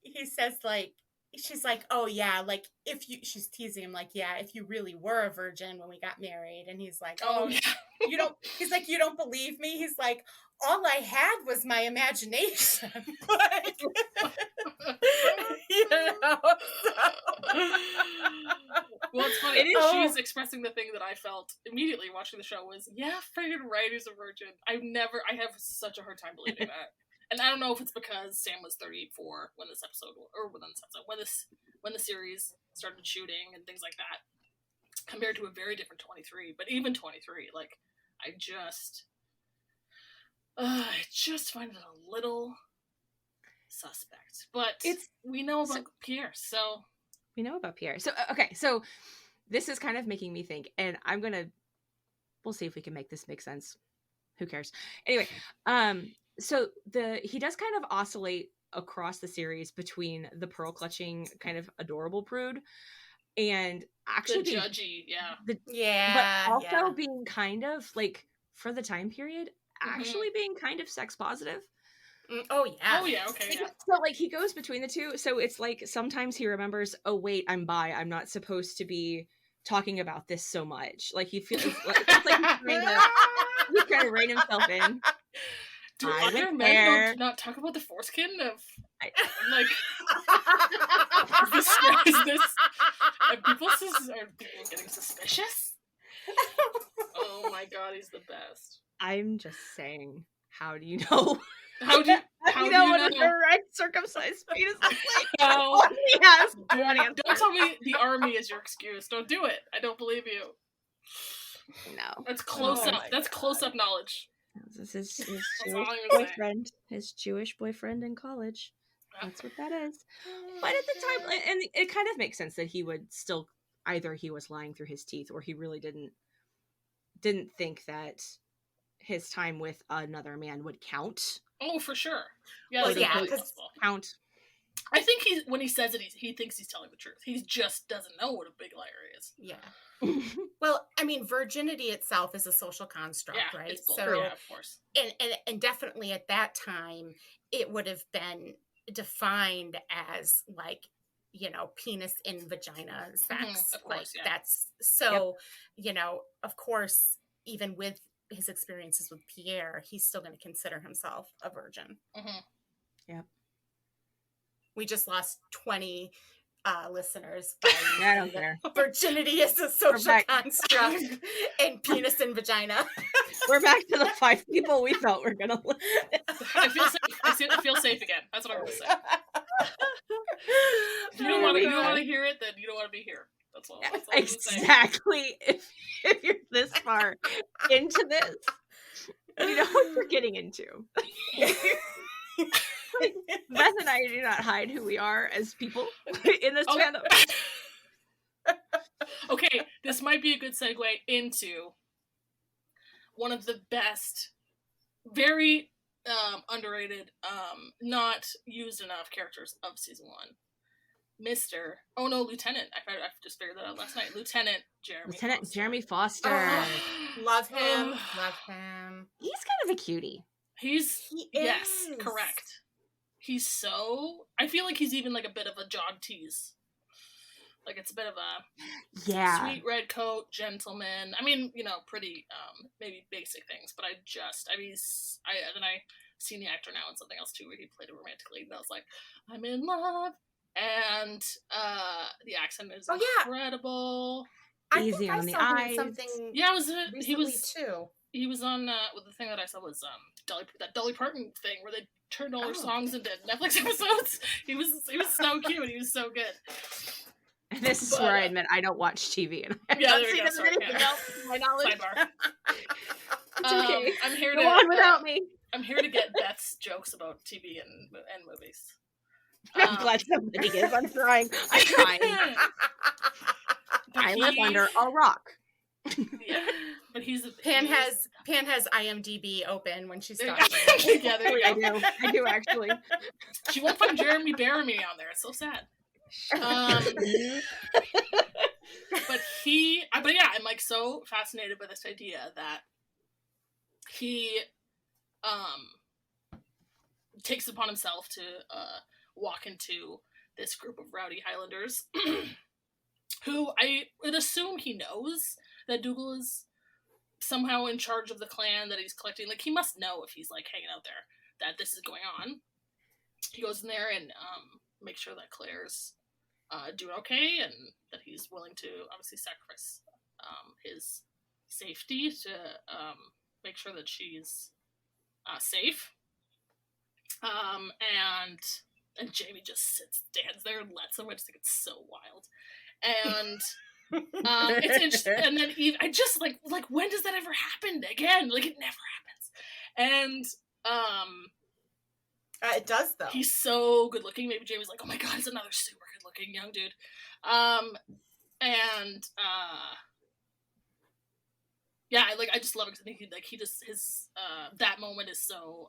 He says like, she's like, oh yeah, like she's teasing him like, yeah, if you really were a virgin when we got married, and he's like, oh yeah. He's like, you don't believe me? He's like, all I had was my imagination. Like, Well, it's funny. She's expressing the thing that I felt immediately watching the show was, yeah, friggin' right, he's a virgin. I have such a hard time believing that. And I don't know if it's because Sam was 34 when the series started shooting and things like that, compared to a very different 23. But even 23, like, I just find it a little suspect. But we know about Pierre, so... We know about Pierre. So, okay, so this is kind of making me think, and we'll see if we can make this make sense. Who cares? Anyway, so he does kind of oscillate across the series between the pearl clutching kind of adorable prude and actually the judgy, but also being kind of like, for the time period, actually being kind of sex positive. Oh yeah. Okay. Yeah. So like he goes between the two. So it's like sometimes he remembers, oh wait, I'm bi. I'm not supposed to be talking about this so much. Like he feels like he's trying to rein himself in. Do other men not talk about the foreskin of like is this are people getting suspicious? Oh my god, he's the best. I'm just saying, how do you know? How do you know what a direct circumcised penis is like? No. Yes. Don't tell me the army is your excuse. Don't do it. I don't believe you. No. That's close up. That's close up knowledge. This is his Jewish boyfriend. His Jewish boyfriend in college. That's what that is. But at the time, and it kind of makes sense that he would still, either he was lying through his teeth or he really didn't think that his time with another man would count. Oh, for sure. Yeah, well, yeah, because count. I think when he says it, he thinks he's telling the truth. He just doesn't know what a big liar is. Yeah. Well, I mean, virginity itself is a social construct, right? It's so, yeah, of course. And definitely at that time, it would have been defined as like, penis in vagina sex. Of course, like that's so, of course, even with his experiences with Pierre, he's still going to consider himself a virgin. Yep. We just lost 20 listeners. I don't care. Virginity is a social construct, and penis and vagina. We're back to the 5 people we thought were gonna listen. I feel safe. I feel safe again. That's what I'm gonna say. If you don't want to hear it, then you don't want to be here. That's all. That's all Exactly. If you're this far into this, you know what you're getting into. Beth and I do not hide who we are as people in this fandom. Okay, this might be a good segue into one of the best, very underrated, not used enough characters of season 1. Lieutenant. I just figured that out last night. Lieutenant Jeremy Foster. Oh, love him. Love him. He's kind of a cutie. Yes, correct. He's so. I feel like he's even like a bit of a John tease. Like it's a bit of a sweet red coat, gentleman. I mean, pretty maybe basic things, but I seen the actor now in something else too, where he played a romantic lead, and I was like, I'm in love. And the accent is incredible. Easy on the eyes. Something he was too. He was on the thing that I saw was that Dolly Parton thing where they turned all their songs into Netflix episodes. He was so cute. He was so good. And this is where I admit I don't watch TV, and I there seen anything else to my knowledge. Sidebar. It's okay. I'm here Go on without me. I'm here to get Beth's jokes about TV and movies. I'm glad somebody is. I'm trying. I live under a rock. Yeah, but Pan has IMDb open when she's talking. Yeah, there we go. I do actually. She won't find Jeremy Bearimy on there. It's so sad. But I'm like so fascinated by this idea that he takes upon himself to walk into this group of rowdy Highlanders who I would assume he knows that Dougal is somehow in charge of the clan that he's collecting. Like, he must know if he's, like, hanging out there that this is going on. He goes in there and makes sure that Claire's doing okay and that he's willing to obviously sacrifice his safety to make sure that she's safe. And Jamie just stands there and lets him. I just think it's so wild. And it's interesting. And then I just like when does that ever happen again? Like, it never happens. And it does though. He's so good looking. Maybe Jamie's like, oh my god, he's another super good looking young dude. I just love it because I think his that moment is so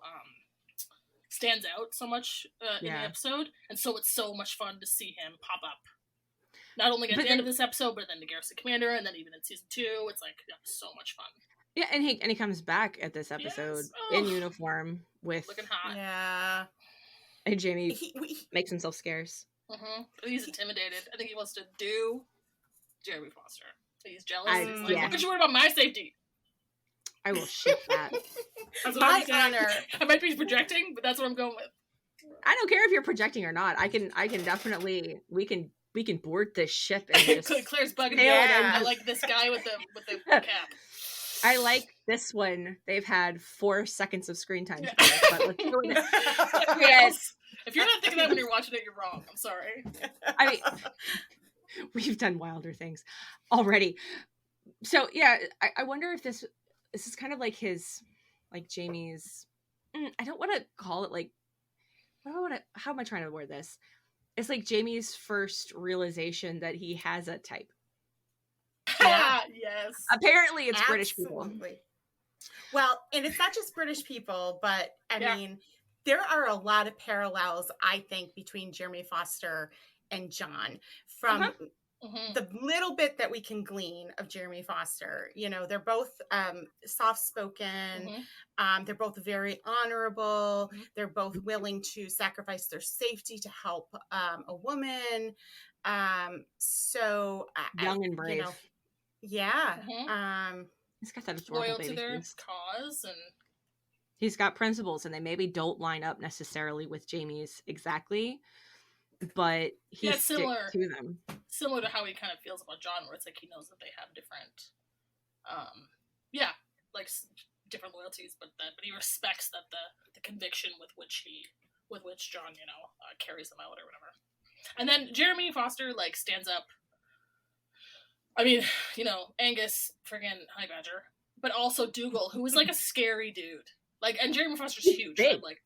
stands out so much in the episode, and so it's so much fun to see him pop up. Not only at the end of this episode, but then the Garrison Commander, and then even in season 2, it's like so much fun. Yeah, and he comes back at this episode in uniform with looking hot. Yeah, and Jamie makes himself scarce. Mm-hmm. He's intimidated. I think he wants to do Jeremy Foster. He's jealous. He's like, what could you worry about my safety? I will ship that. That's my honor. I might be projecting, but that's what I'm going with. I don't care if you're projecting or not. I can definitely we can board this ship and just Claire's bugging me. I like this guy with the cap. I like this one. They've had 4 seconds of screen time. But let's go with it. Yes. If you're not thinking that when you're watching it, you're wrong. I'm sorry. I mean, we've done wilder things already. So yeah, I wonder if this is kind of like Jamie's. I don't want to call it like. How am I trying to word this? It's like Jamie's first realization that he has a type. Yeah. Yes. Apparently, it's Absolutely. British people. Well, and it's not just British people, but I mean, there are a lot of parallels, I think, between Jeremy Foster and John from the little bit that we can glean of Jeremy Foster. You know, they're both soft-spoken. They're both very honorable. They're both willing to sacrifice their safety to help a woman. So young and brave. He's got that loyal to their cause, and he's got principles, and they maybe don't line up necessarily with Jamie's exactly. but he Yeah, sticks similar. to them. Similar to how he kind of feels about John, where it's like he knows that they have different, different loyalties, but he respects that the conviction with which John, carries them out or whatever. And then Jeremy Foster like stands up. I mean, Angus, friggin' Honey Badger, but also Dougal, who is like a scary dude. Like, and Jeremy Foster's huge. Big. Like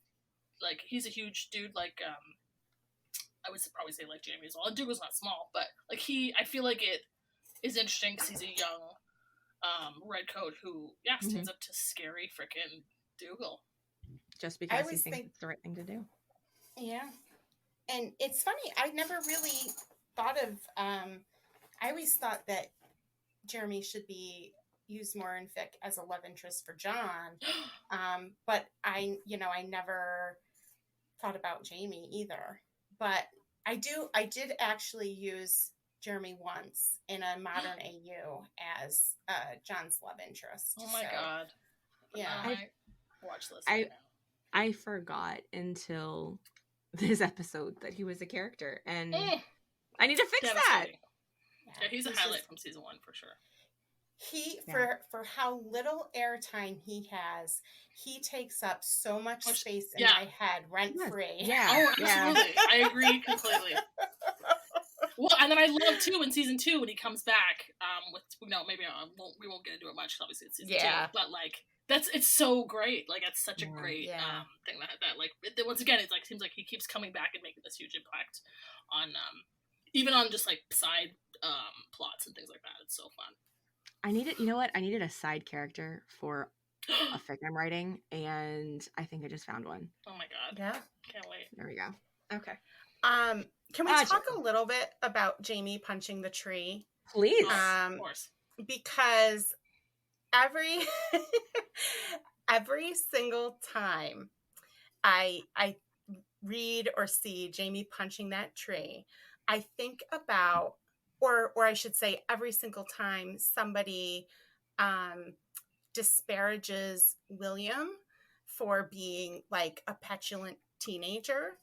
he's a huge dude. Like, I would probably say like Jamie as well. And Dougal's not small, but like I feel like it is interesting because he's a young redcoat who stands up to scary frickin' Dougal. Just because he thinks it's the right thing to do. Yeah. And it's funny, I never really thought of I always thought that Jeremy should be used more in fic as a love interest for John. But I never thought about Jamie either. But I did actually use Jeremy once in a modern AU as John's love interest. Oh my god. Yeah. I watch this right now. I forgot until this episode that he was a character, and I need to fix that. Yeah, he's a highlight from season 1 for sure. For how little airtime he has, he takes up so much space in my head, rent free. Yeah. Oh, absolutely. I agree completely. Well, and then I love too in season 2 when he comes back. We won't get into it much. Obviously, it's season 2, but like it's so great. Like it's such a great thing that like once again it like seems like he keeps coming back and making this huge impact on even on just like side plots and things like that. It's so fun. I needed a side character for a fic I'm writing, and I think I just found one. Oh my god. Yeah. Can't wait. There we go. Okay. Can we talk a little bit about Jamie punching the tree? Please. Of course. Because every single time I read or see Jamie punching that tree, I think about, or I should say, every single time somebody disparages William for being like a petulant teenager,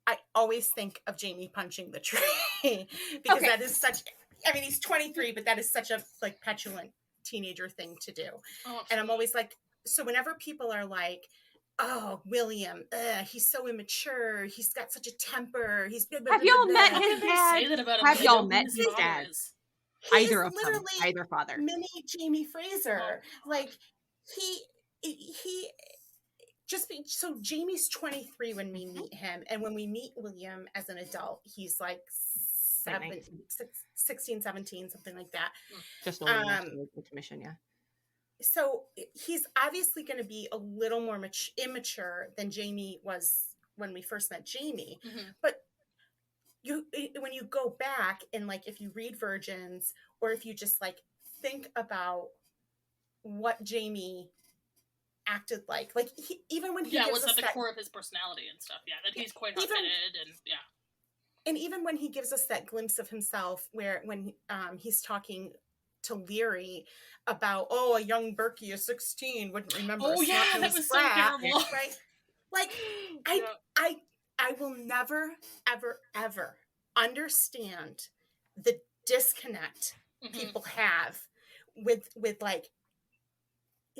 I always think of Jamie punching the tree because that is such. I mean, he's 23, but that is such a like petulant teenager thing to do. Oh, and I'm always like, so whenever people are like, oh, William, he's so immature. He's got such a temper. He's have y'all met his dad? Say that about him. Have y'all met his dad? Either of them, either father. Mini Jamie Fraser. Like he just so Jamie's 23 when we meet him, and when we meet William as an adult, he's like 16, 17, something like that. Just the commission, yeah. So he's obviously going to be a little more immature than Jamie was when we first met Jamie. Mm-hmm. But when you go back and like if you read Virgins, or if you just like think about what Jamie acted like even when he what's at the core of his personality and stuff, that he's quite hot-headed and even when he gives us that glimpse of himself when he's talking to Leary about a young Berkey of 16 wouldn't remember that was so terrible, right? Like I will never ever understand the disconnect people have with like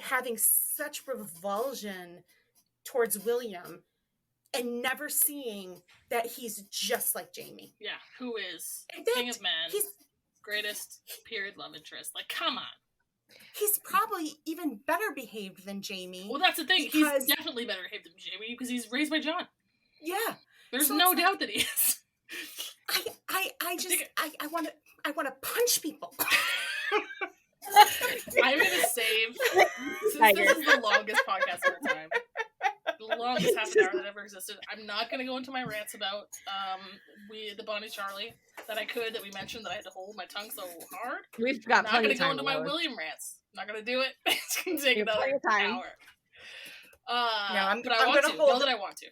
having such revulsion towards William and never seeing that he's just like Jamie. Yeah, who is King of Men, greatest period love interest. Like, come on. He's probably even better behaved than Jamie. Well, that's the thing. He's definitely better behaved than Jamie because he's raised by John. Yeah. There's no doubt that he is. I want to punch people. I'm going to save, since this is the longest podcast of our time, the longest half an hour that ever existed, I'm not going to go into my rants about the Bonnie Charlie that we mentioned that I had to hold my tongue so hard. We've got I'm not going to go into my William rants. I'm not going to do it. It's going to take another hour. I want to.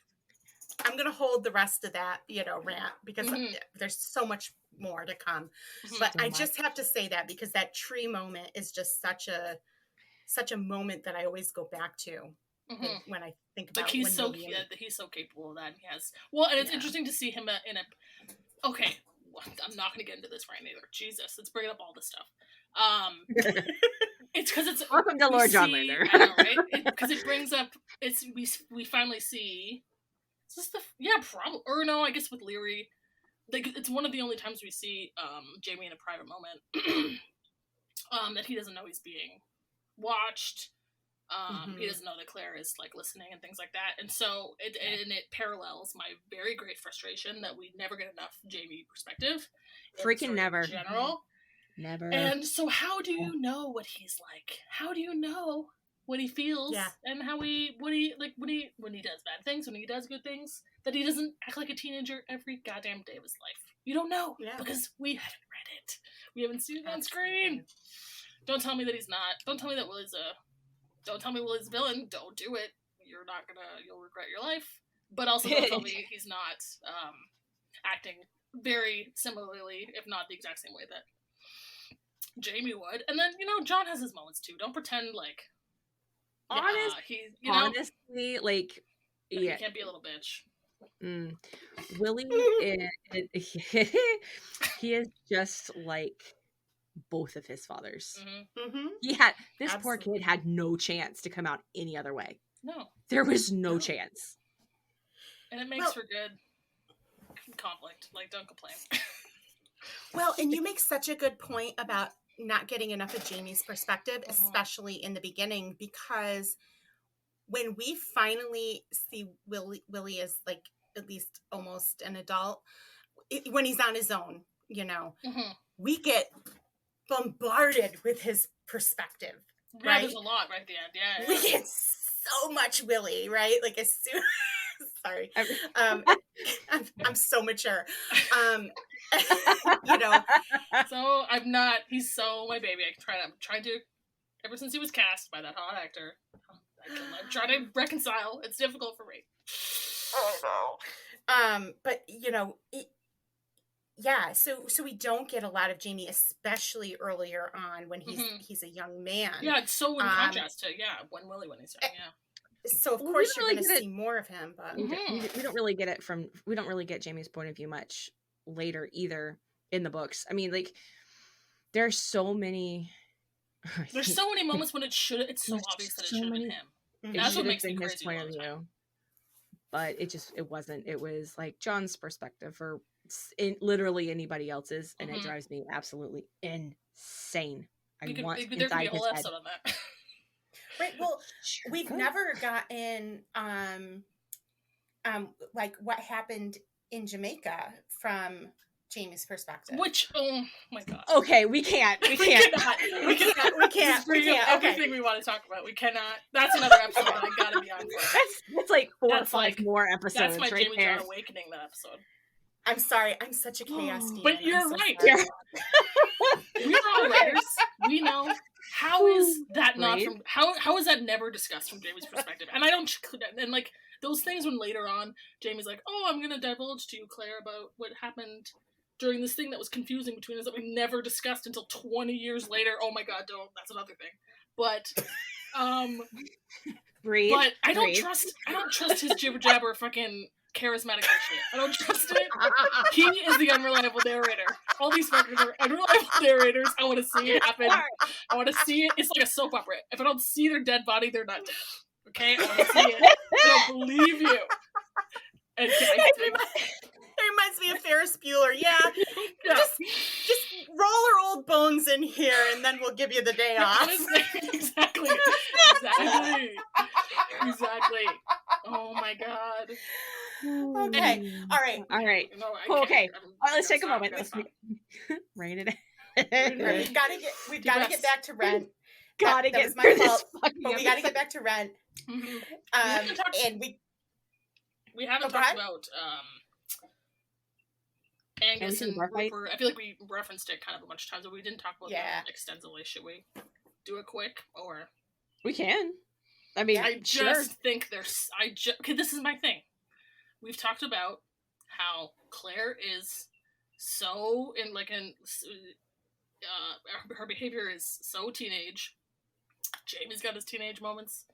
I'm going to hold the rest of that, rant because there's so much more to come. But I just have to say that because that tree moment is just such a moment that I always go back to. when I think about like he's so capable of that. And he has and it's interesting to see him in a. Okay, I'm not going to get into this right either. Jesus, it's bringing up all this stuff. It's because it's welcome to Lord John Lander. I know, right? Because it brings up we finally see. Is this probably or no? I guess with Leary, like it's one of the only times we see Jamie in a private moment. That he doesn't know he's being watched. He doesn't know that Claire is like listening and things like that, and so it parallels my very great frustration that we never get enough Jamie perspective. Freaking never. In general, never. And so, how do you know what he's like? How do you know what he feels? Yeah. And how when he does bad things, when he does good things, that he doesn't act like a teenager every goddamn day of his life. You don't know because we haven't read it. We haven't seen it on screen. Don't tell me that he's not. Don't tell me that Willie's a villain. Don't do it. You'll regret your life. But also don't tell me he's not acting very similarly, if not the exact same way that Jamie would. And then, John has his moments too. Don't pretend like honestly, like he can't be a little bitch. Willie he is just like both of his fathers. He had this poor kid had no chance to come out any other way. No, there was no chance, and it makes for good conflict. Like, don't complain. Well, and you make such a good point about not getting enough of Jamie's perspective, especially in the beginning, because when we finally see Willie as like at least almost an adult, when he's on his own, we get bombarded with his perspective. Yeah, right? There's a lot right at the end. Yeah. We get so much Willie, right? Like as soon. Sorry, I'm so mature. So I'm not. He's so my baby. I'm trying to. Ever since he was cast by that hot actor, I'm trying to reconcile. It's difficult for me. But so we don't get a lot of Jamie, especially earlier on when he's a young man. Yeah, it's so in contrast to when he's young. Yeah. So of course you're going to see more of him, but we don't really get it we don't really get Jamie's point of view much later either in the books. I mean, like there's so many moments when it's so obvious that it should have been him. That's what makes me crazy. His point of view. But it wasn't. It was like John's perspective or literally anybody else's, and it drives me absolutely insane. There could be a whole episode on that. Right. Well, we've never gotten like what happened in Jamaica from Jamie's perspective. Which, oh my god. Okay, we can't. We can't. We can't. Everything we want to talk about. We cannot. That's another episode that I gotta be on for. That's like 4 or 5 more episodes. That's my right Jamie there. John Awakening, that episode. I'm sorry. I'm such a chaos demon. But you're right. Yeah. We're all writers. We know. How is that not from how is that never discussed from Jamie's perspective? And I don't like those things when later on Jamie's like, oh, I'm gonna divulge to you, Claire, about what happened during this thing that was confusing between us that we never discussed until 20 years later. Oh my god, don't. That's another thing. But breathe. But I don't trust his jibber jabber fucking charismatic shit. I don't trust it. He is the unreliable narrator. All these fuckers are unreliable narrators. I want to see it happen. I want to see it. It's like a soap opera. If I don't see their dead body, they're not dead. Okay? I want to see it. I don't believe you. And it reminds me of Ferris Bueller. Yeah. Just roll our old bones in here, and then we'll give you the day off. Exactly. Oh my god. Okay. All right. No, okay. Let's take a moment. Let's rein it in. We've got to get back to Rant. That was my fault. But we got to get back to Rant. And we haven't talked about Angus and Rupert. I feel like we referenced it kind of a bunch of times, but we didn't talk about that extensively. Should we do it quick, or we can? I mean, I just think there's. Okay, this is my thing. We've talked about how Claire is so her behavior is so teenage. Jamie's got his teenage moments.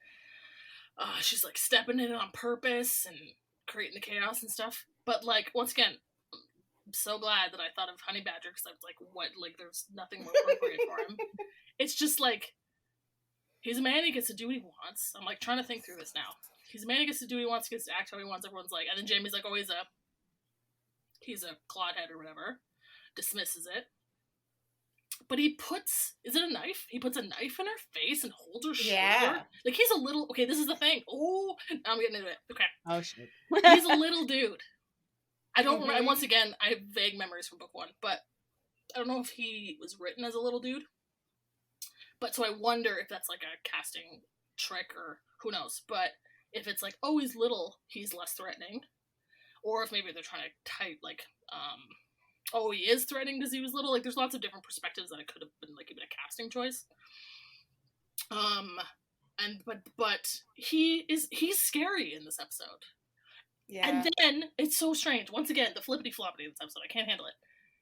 she's like stepping in it on purpose and creating the chaos and stuff. But like, once again, I'm so glad that I thought of Honey Badger, because I was like, what? Like, there's nothing more appropriate for him. It's just like, he's a man, he gets to do what he wants. I'm like trying to think through this now. He's a man, he gets to do what he wants, he gets to act how he wants. Everyone's like, and then Jamie's like, oh, he's a clodhead or whatever. Dismisses it. But he puts, is it a knife? He puts a knife in her face and holds her shoulder. Like, he's a little, okay, this is the thing. Oh, now I'm getting into it. Okay. Oh, shit. He's a little dude. I don't remember, and once again, I have vague memories from book 1, but I don't know if he was written as a little dude. But so I wonder if that's like a casting trick or who knows. But if it's like, oh, he's little, he's less threatening. Or if maybe they're trying to type like, oh, he is threatening because he was little. Like, there's lots of different perspectives that it could have been like even a casting choice. But he's scary in this episode. Yeah. And then it's so strange. Once again, the flippity floppity in this episode, I can't handle it.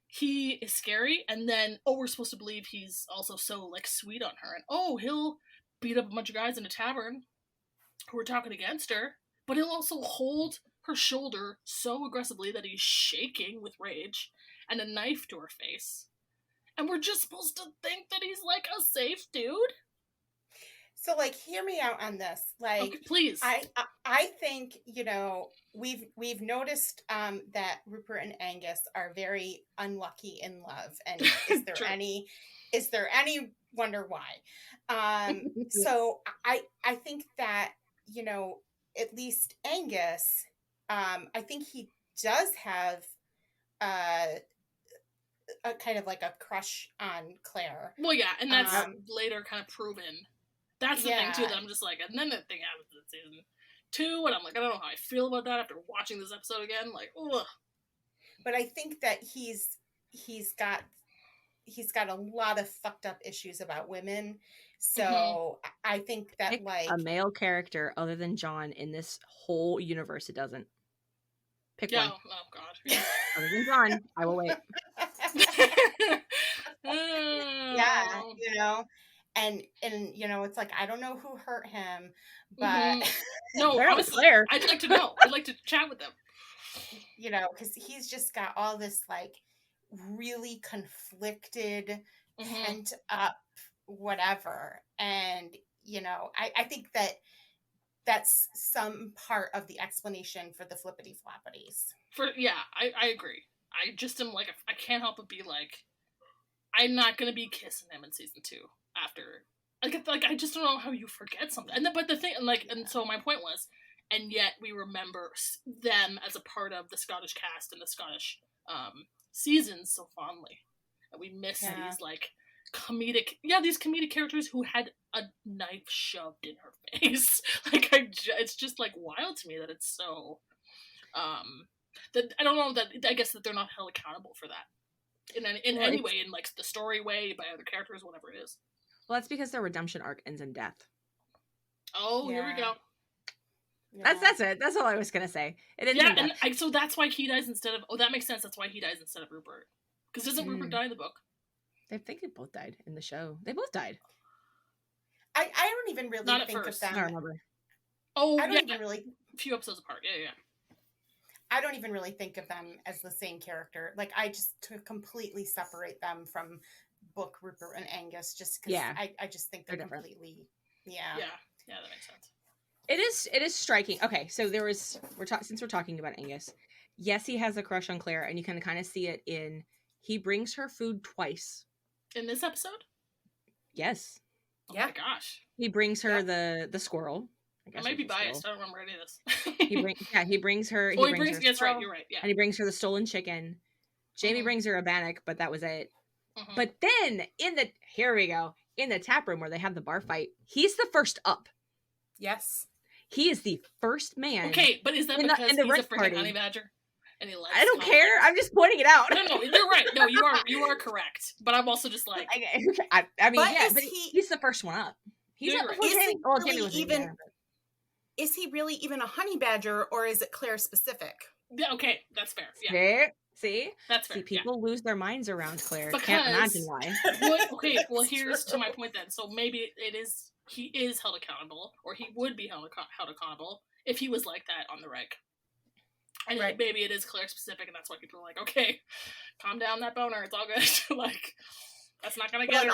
He is scary, and then we're supposed to believe he's also so like sweet on her, and he'll beat up a bunch of guys in a tavern who are talking against her, but he'll also hold her shoulder so aggressively that he's shaking with rage, and a knife to her face. And we're just supposed to think that he's like a safe dude? So, like, hear me out on this. Like, okay, please. I think, you know, we've noticed that Rupert and Angus are very unlucky in love, and is there any wonder why? So I think that, you know, at least Angus, I think he does have a kind of like a crush on Claire. Well, yeah, and that's later kind of proven. That's the thing, too, that I'm just like, and then the thing happens in season 2, and I'm like, I don't know how I feel about that after watching this episode again, like, ugh. But I think that he's got a lot of fucked up issues about women, so I think that, pick like, a male character other than John in this whole universe, it doesn't. Pick one. Oh, God. Other than John, I will wait. Yeah, you know. And you know, it's like, I don't know who hurt him, but no, honestly, Claire. I'd like to know. I'd like to chat with them. You know, because he's just got all this like really conflicted, pent up whatever, and you know, I think that that's some part of the explanation for the flippity floppities. I agree. I just am like, I can't help but be like, I'm not gonna be kissing him in season 2 after. Like I just don't know how you forget something. But the thing, and so my point was, and yet we remember them as a part of the Scottish cast and the Scottish seasons so fondly, and we miss these like these comedic characters who had a knife shoved in her face. Like it's just like wild to me that it's so that I don't know, that I guess that they're not held accountable for that in any way, in like the story way, by other characters, whatever it is. Well, that's because their redemption arc ends in death. Oh, here we go. Yeah. That's it. That's all I was gonna say. It ends in death. So that's why he dies instead of. Oh, that makes sense. That's why he dies instead of Rupert. Because doesn't Rupert die in the book? I think they both died in the show. They both died. I don't even really Not at think first. of them. I don't remember. Oh, I don't even really. A few episodes apart. Yeah. I don't even really think of them as the same character. Like, I just completely separate them from book Rupert and Angus, just because I just think they're completely Yeah, that makes sense. It is striking. Okay, so since we're talking about Angus, yes, he has a crush on Claire, and you can kind of see it in he brings her food twice. In this episode? Yes. Oh my gosh. He brings her the squirrel. I might be biased. I don't remember any of this. he brings her. That's right. You're right. Yeah. And he brings her the stolen chicken. Jamie brings her a bannock, but that was it. But then in the tap room where they have the bar fight, he's the first up. Yes. He is the first man. Okay, but is that because he's a freaking honey badger? And he likes I don't care. I'm just pointing it out. No, you're right. No, you are correct. But I'm also just like, I mean, but he's the first one up. He's up before Jamie. Well, Jamie was even. Is he really even a honey badger, or is it Claire specific? Yeah, okay, that's fair. Yeah. See? That's fair. See, people lose their minds around Claire. Because, can't imagine why. Well, here's to my point then. So maybe it is he is held accountable, or he would be held accountable if he was like that on the reg. And maybe it is Claire specific, and that's why people are like, okay, calm down that boner, it's all good. Like, that's not gonna get her.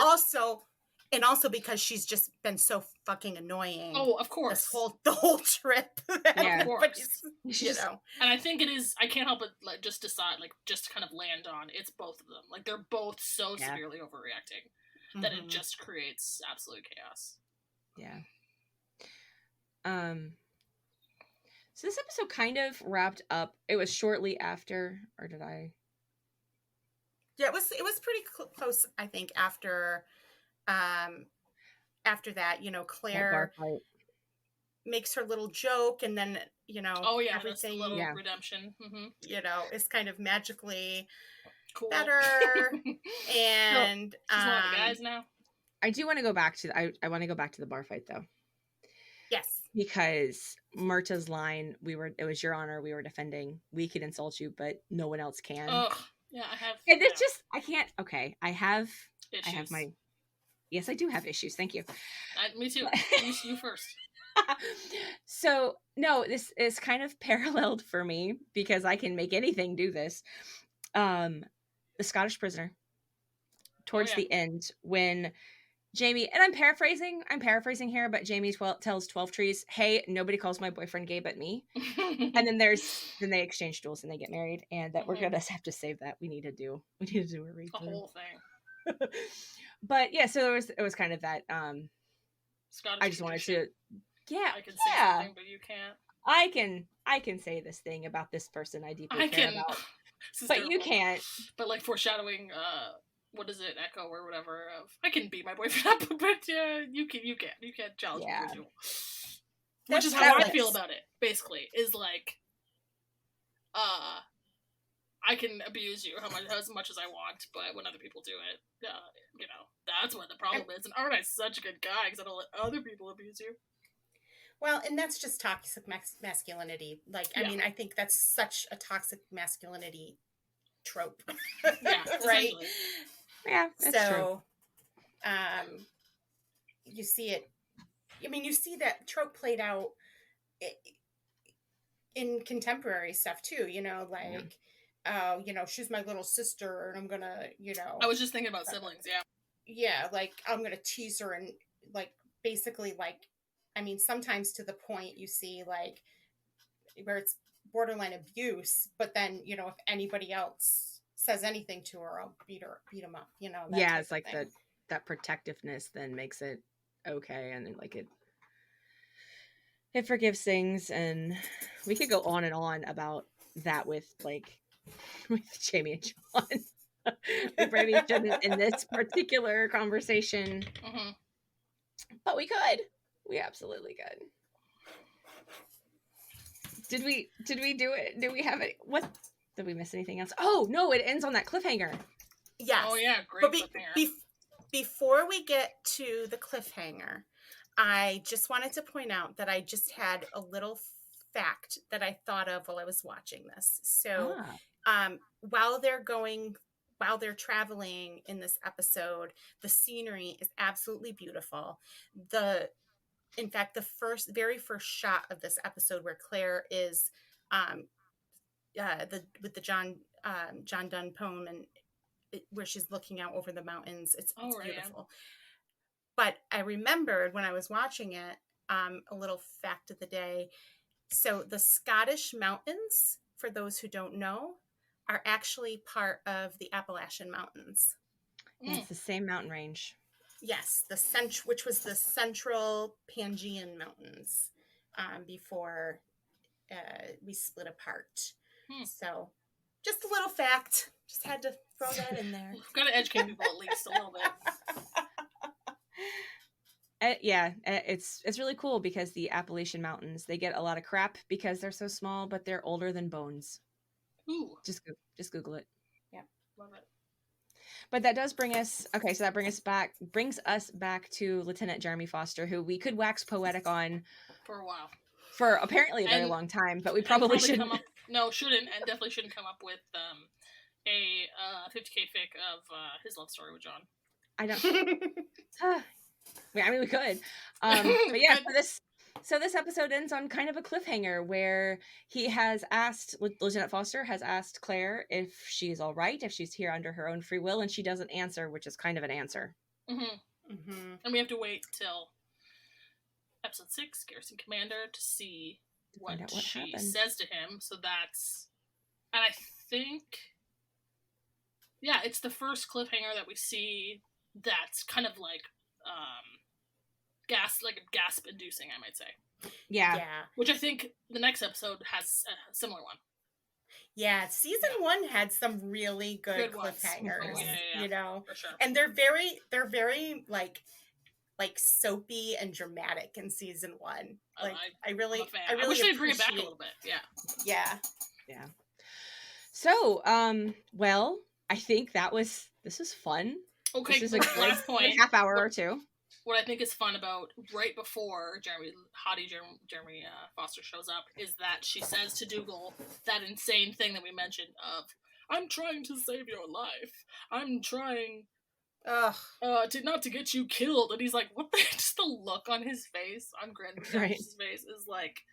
And also because she's just been so fucking annoying. Oh, of course. The whole trip. Yeah, of course. You know. And I think it is, I can't help but like just decide, like, just to kind of land on, it's both of them. Like, they're both so severely overreacting that it just creates absolute chaos. Yeah. So this episode kind of wrapped up. It was shortly after, or did I? Yeah, it was pretty close, I think, after that, you know, Claire makes her little joke, and then, you know, everything, little redemption, you know, is kind of magically cool. better. And she's one of the guys now. I do want to go back to I want to go back to the bar fight though. Yes, because Myrta's line, it was your honor, we were defending. We could insult you, but no one else can. Ugh. Yeah, I have. And it's just, I can't. Okay, I have issues. Yes, I do have issues. Thank you. Me too. You first. So no, this is kind of paralleled for me because I can make anything do this. The Scottish prisoner. Towards the end, when Jamie, and I'm paraphrasing here, but Jamie tells 12 Trees, "Hey, nobody calls my boyfriend gay but me." And then they exchange duels and they get married, and that we're gonna have to save that. We need to do a read. The whole thing. But yeah, so it was kind of that. Scottish I just wanted to, I can say something, but you can't. I can say this thing about this person I deeply care about, but terrible. You can't. But like foreshadowing. What is it, Echo or whatever, of I can beat my boyfriend up, but you can't challenge me for duel. Which is how I feel about it, basically, is like, I can abuse you as much as I want, but when other people do it, you know, that's what the problem is. And aren't I such a good guy because I don't let other people abuse you? Well, and that's just toxic masculinity. Like, I mean, I think that's such a toxic masculinity trope. Yeah, right? Yeah, that's true. You see it. I mean, you see that trope played out in contemporary stuff too. You know, like, you know, she's my little sister, and I'm gonna, you know. I was just thinking about siblings. Yeah. Yeah, like I'm gonna tease her, and like basically, like, I mean, sometimes to the point you see like where it's borderline abuse, but then, you know, if anybody else says anything to her, I'll beat him up, you know. It's like that protectiveness then makes it okay, and like it forgives things, and we could go on and on about that with Jamie and John. We probably shouldn't in this particular conversation, but we absolutely could. Did we do it? Did we have it? What? Did we miss anything else? Oh, no, it ends on that cliffhanger. Yes. Oh, yeah, great cliffhanger. Before we get to the cliffhanger, I just wanted to point out that I just had a little fact that I thought of while I was watching this. So while they're traveling in this episode, the scenery is absolutely beautiful. In fact, the very first shot of this episode where Claire is with the John Donne poem, and where she's looking out over the mountains, it's beautiful. But I remembered when I was watching it, a little fact of the day. So the Scottish mountains, for those who don't know, are actually part of the Appalachian Mountains. It's the same mountain range. Yes, which was the Central Pangean Mountains before we split apart. So, just a little fact. Just had to throw that in there. We've got to educate people at least a little bit. It's really cool because the Appalachian Mountains, they get a lot of crap because they're so small, but they're older than bones. Ooh. Just Google it. Yeah, love it. But that does bring us brings us back to Lieutenant Jeremy Foster, who we could wax poetic on for a while. For apparently a very long time, but we probably shouldn't. Shouldn't, and definitely shouldn't come up with a 50K fic of his love story with John. I don't. I mean, we could. But yeah, so this episode ends on kind of a cliffhanger where he has asked, Lieutenant Foster has asked Claire if she's all right, if she's here under her own free will, and she doesn't answer, which is kind of an answer. Mm-hmm. Mm-hmm. And we have to wait till episode 6, Garrison Commander, to see what she happened. Says to him. So that's, and I think, yeah, it's the first cliffhanger that we see that's kind of like gasp inducing, I might say. Yeah. Which I think the next episode has a similar one. Yeah, season 1 had some really good cliffhangers, you know, for sure. And they're very like soapy and dramatic in season 1. Like I really wish they'd bring it back a little bit. Yeah. So, well, I think this was fun. Okay, this is last point. Half hour or two. What I think is fun about right before Jeremy Foster shows up is that she says to Dougal that insane thing that we mentioned of, I'm trying to save your life. I'm trying not to get you killed. And he's like, what the just the look on his face, on Grandma's face is like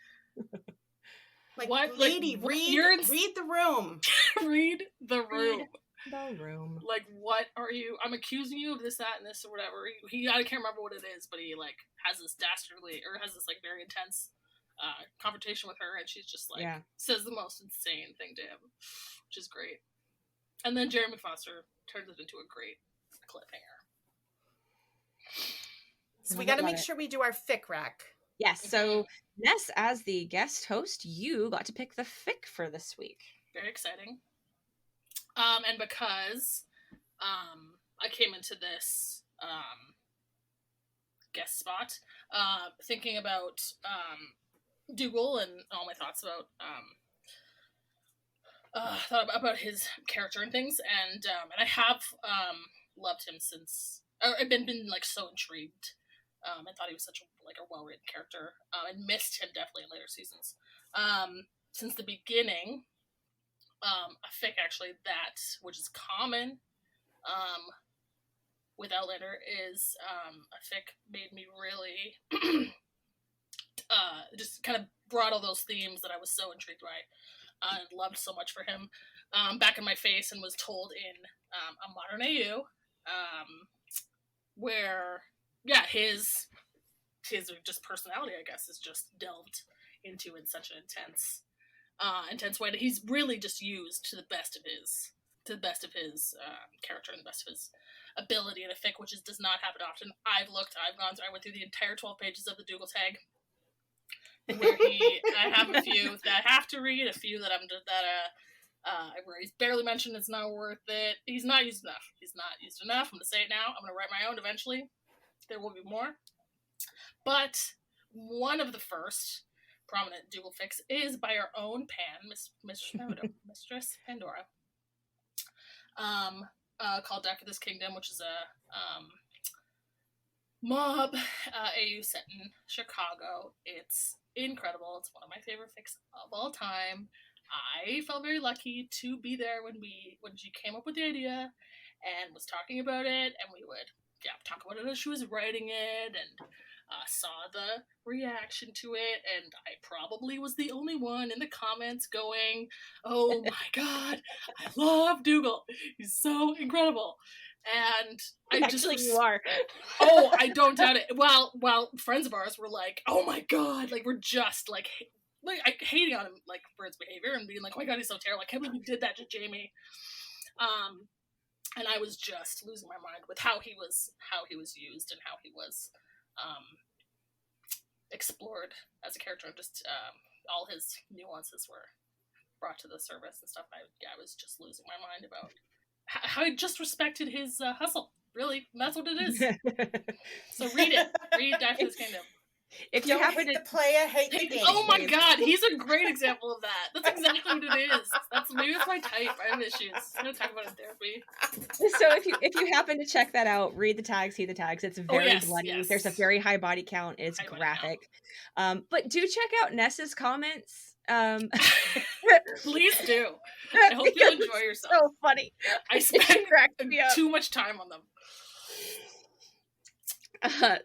what? Lady, read the room. Read the room. The room. Like, what are you? I'm accusing you of this, that, and this, or whatever. I can't remember what it is, but he like has this dastardly, or has this like very intense confrontation with her, and she's just like says the most insane thing to him, which is great. And then Jeremy Foster turns it into a great cliffhanger. So we got to make sure we do our fic rec. Yes. So Ness, as the guest host, you got to pick the fic for this week. Very exciting. And because I came into this guest spot thinking about Dougal and all my thoughts about his character and things, and I have loved him since I've been like so intrigued. I thought he was such a well-written character, and missed him definitely in later seasons. Since the beginning. A fic actually which is common with Outlander is a fic made me really just kind of brought all those themes that I was so intrigued by and loved so much for him back in my face, and was told in a modern AU where his just personality, I guess, is just delved into in such an intense way that he's really just used to the best of his character and the best of his ability in a fic, which does not happen often. I went through the entire 12 pages of the Dougal tag, where I have a few that I have to read, a few that where he's barely mentioned. It's not worth it. He's not used enough. I'm gonna say it now. I'm gonna write my own eventually. There will be more, but one of the first prominent Dougal fics is by our own Pan, Mistress Pandora, called Die for This Kingdom, which is a mob AU set in Chicago. It's incredible. It's one of my favorite fics of all time. I felt very lucky to be there when she came up with the idea and was talking about it, and we would talk about it as she was writing it, and saw the reaction to it, and I probably was the only one in the comments going, oh my god, I love Dougal, he's so incredible. And you are. Oh, I don't doubt it. While friends of ours were like, oh my god, like we're just like hating on him like for his behavior and being like, oh my god, he's so terrible, I can't believe you did that to Jamie. And I was just losing my mind with how he was used and how he was explored as a character, and just all his nuances were brought to the surface and stuff. I was just losing my mind about how I just respected his hustle. Really, and that's what it is. So read Die for This Kingdom. If you happen to play a hate game. Oh my god, he's a great example of that. That's exactly what it is. Maybe that's my type. I have issues. I'm gonna talk about it in therapy. So if you happen to check that out, read the tags, see the tags. It's very bloody. Yes. There's a very high body count. It's graphic. But do check out Ness's comments. Please do. I hope you enjoy yourself. So funny. I spent too much time on them.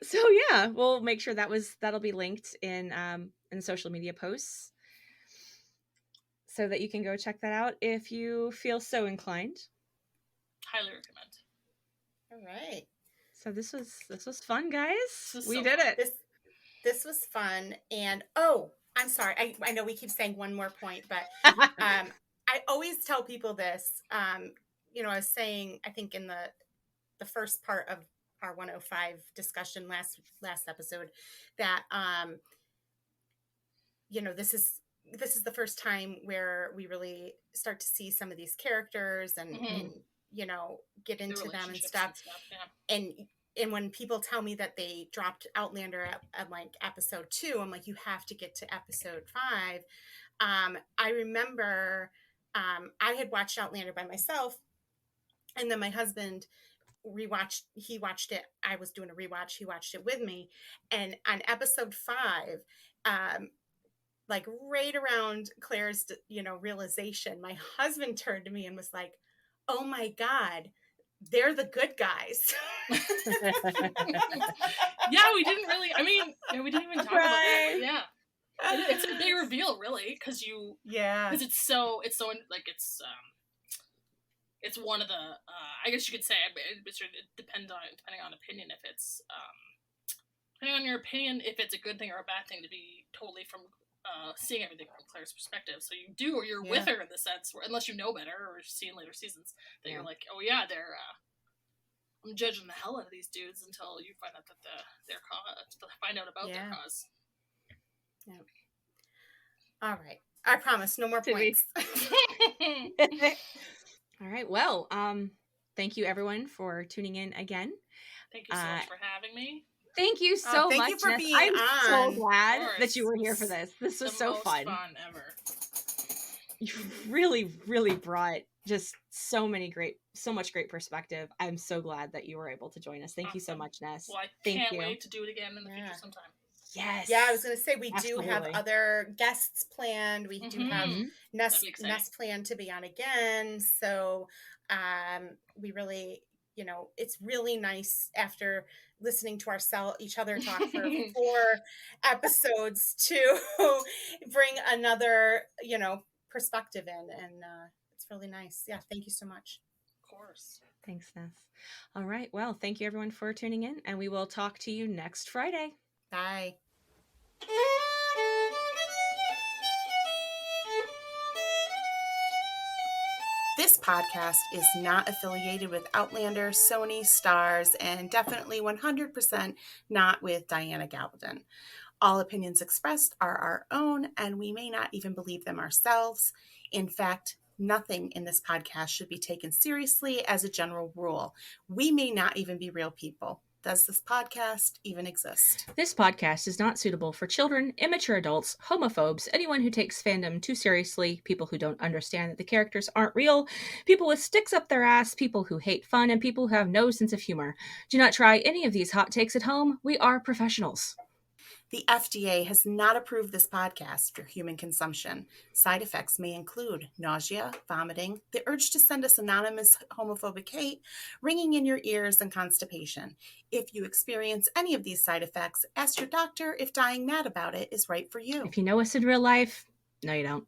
So yeah, we'll make sure that'll be linked in social media posts, so that you can go check that out if you feel so inclined. Highly recommend. All right. So this was fun, guys. We so did fun. it. This was fun. And I'm sorry. I know we keep saying one more point, but I always tell people this. I was saying, I think in the first part of our 105 discussion last episode, that this is the first time where we really start to see some of these characters and get into them and stuff. Yeah. And when people tell me that they dropped Outlander at like episode 2, I'm like, you have to get to episode 5. I remember I had watched Outlander by myself, and then my husband he watched it. I was doing a rewatch. He watched it with me. And on episode 5, like right around Claire's, realization, my husband turned to me and was like, "Oh my God, they're the good guys." Yeah, we didn't really. I mean, we didn't even talk about that. But yeah, it's a big reveal, really, because it's so like it's one of the. I guess you could say it depending on opinion if it's depending on your opinion if it's a good thing or a bad thing to be totally from. Seeing everything from Claire's perspective, so you do, or you're with her in the sense where, unless you know better or see in later seasons, that you're like, oh yeah, they're. I'm judging the hell out of these dudes until you find out that their cause, find out about their cause. Yeah. All right, I promise, no more points. All right. Well, thank you everyone for tuning in again. Thank you so much for having me. Thank you so much. Thank you for being I'm on. so glad that you were here for this. This was so fun. Fun ever. You really, really brought just so much great perspective. I'm so glad that you were able to join us. Thank you so much, Ness. Well, I can't wait to do it again in the future sometime. Yes. Yeah, I was going to say, we do have other guests planned. We do have Ness planned to be on again. So we really, it's really nice after listening to each other talk for 4 episodes to bring another, perspective in. And it's really nice. Yeah, thank you so much. Of course. Thanks, Ness. All right. Well, thank you everyone for tuning in, and we will talk to you next Friday. Bye. This podcast is not affiliated with Outlander, Sony, Stars, and definitely 100% not with Diana Gabaldon. All opinions expressed are our own, and we may not even believe them ourselves. In fact, nothing in this podcast should be taken seriously as a general rule. We may not even be real people. Does this podcast even exist? This podcast is not suitable for children, immature adults, homophobes, anyone who takes fandom too seriously, people who don't understand that the characters aren't real, people with sticks up their ass, people who hate fun, and people who have no sense of humor. Do not try any of these hot takes at home. We are professionals. The FDA has not approved this podcast for human consumption. Side effects may include nausea, vomiting, the urge to send us anonymous homophobic hate, ringing in your ears, and constipation. If you experience any of these side effects, ask your doctor if dying mad about it is right for you. If you know us in real life, no, you don't.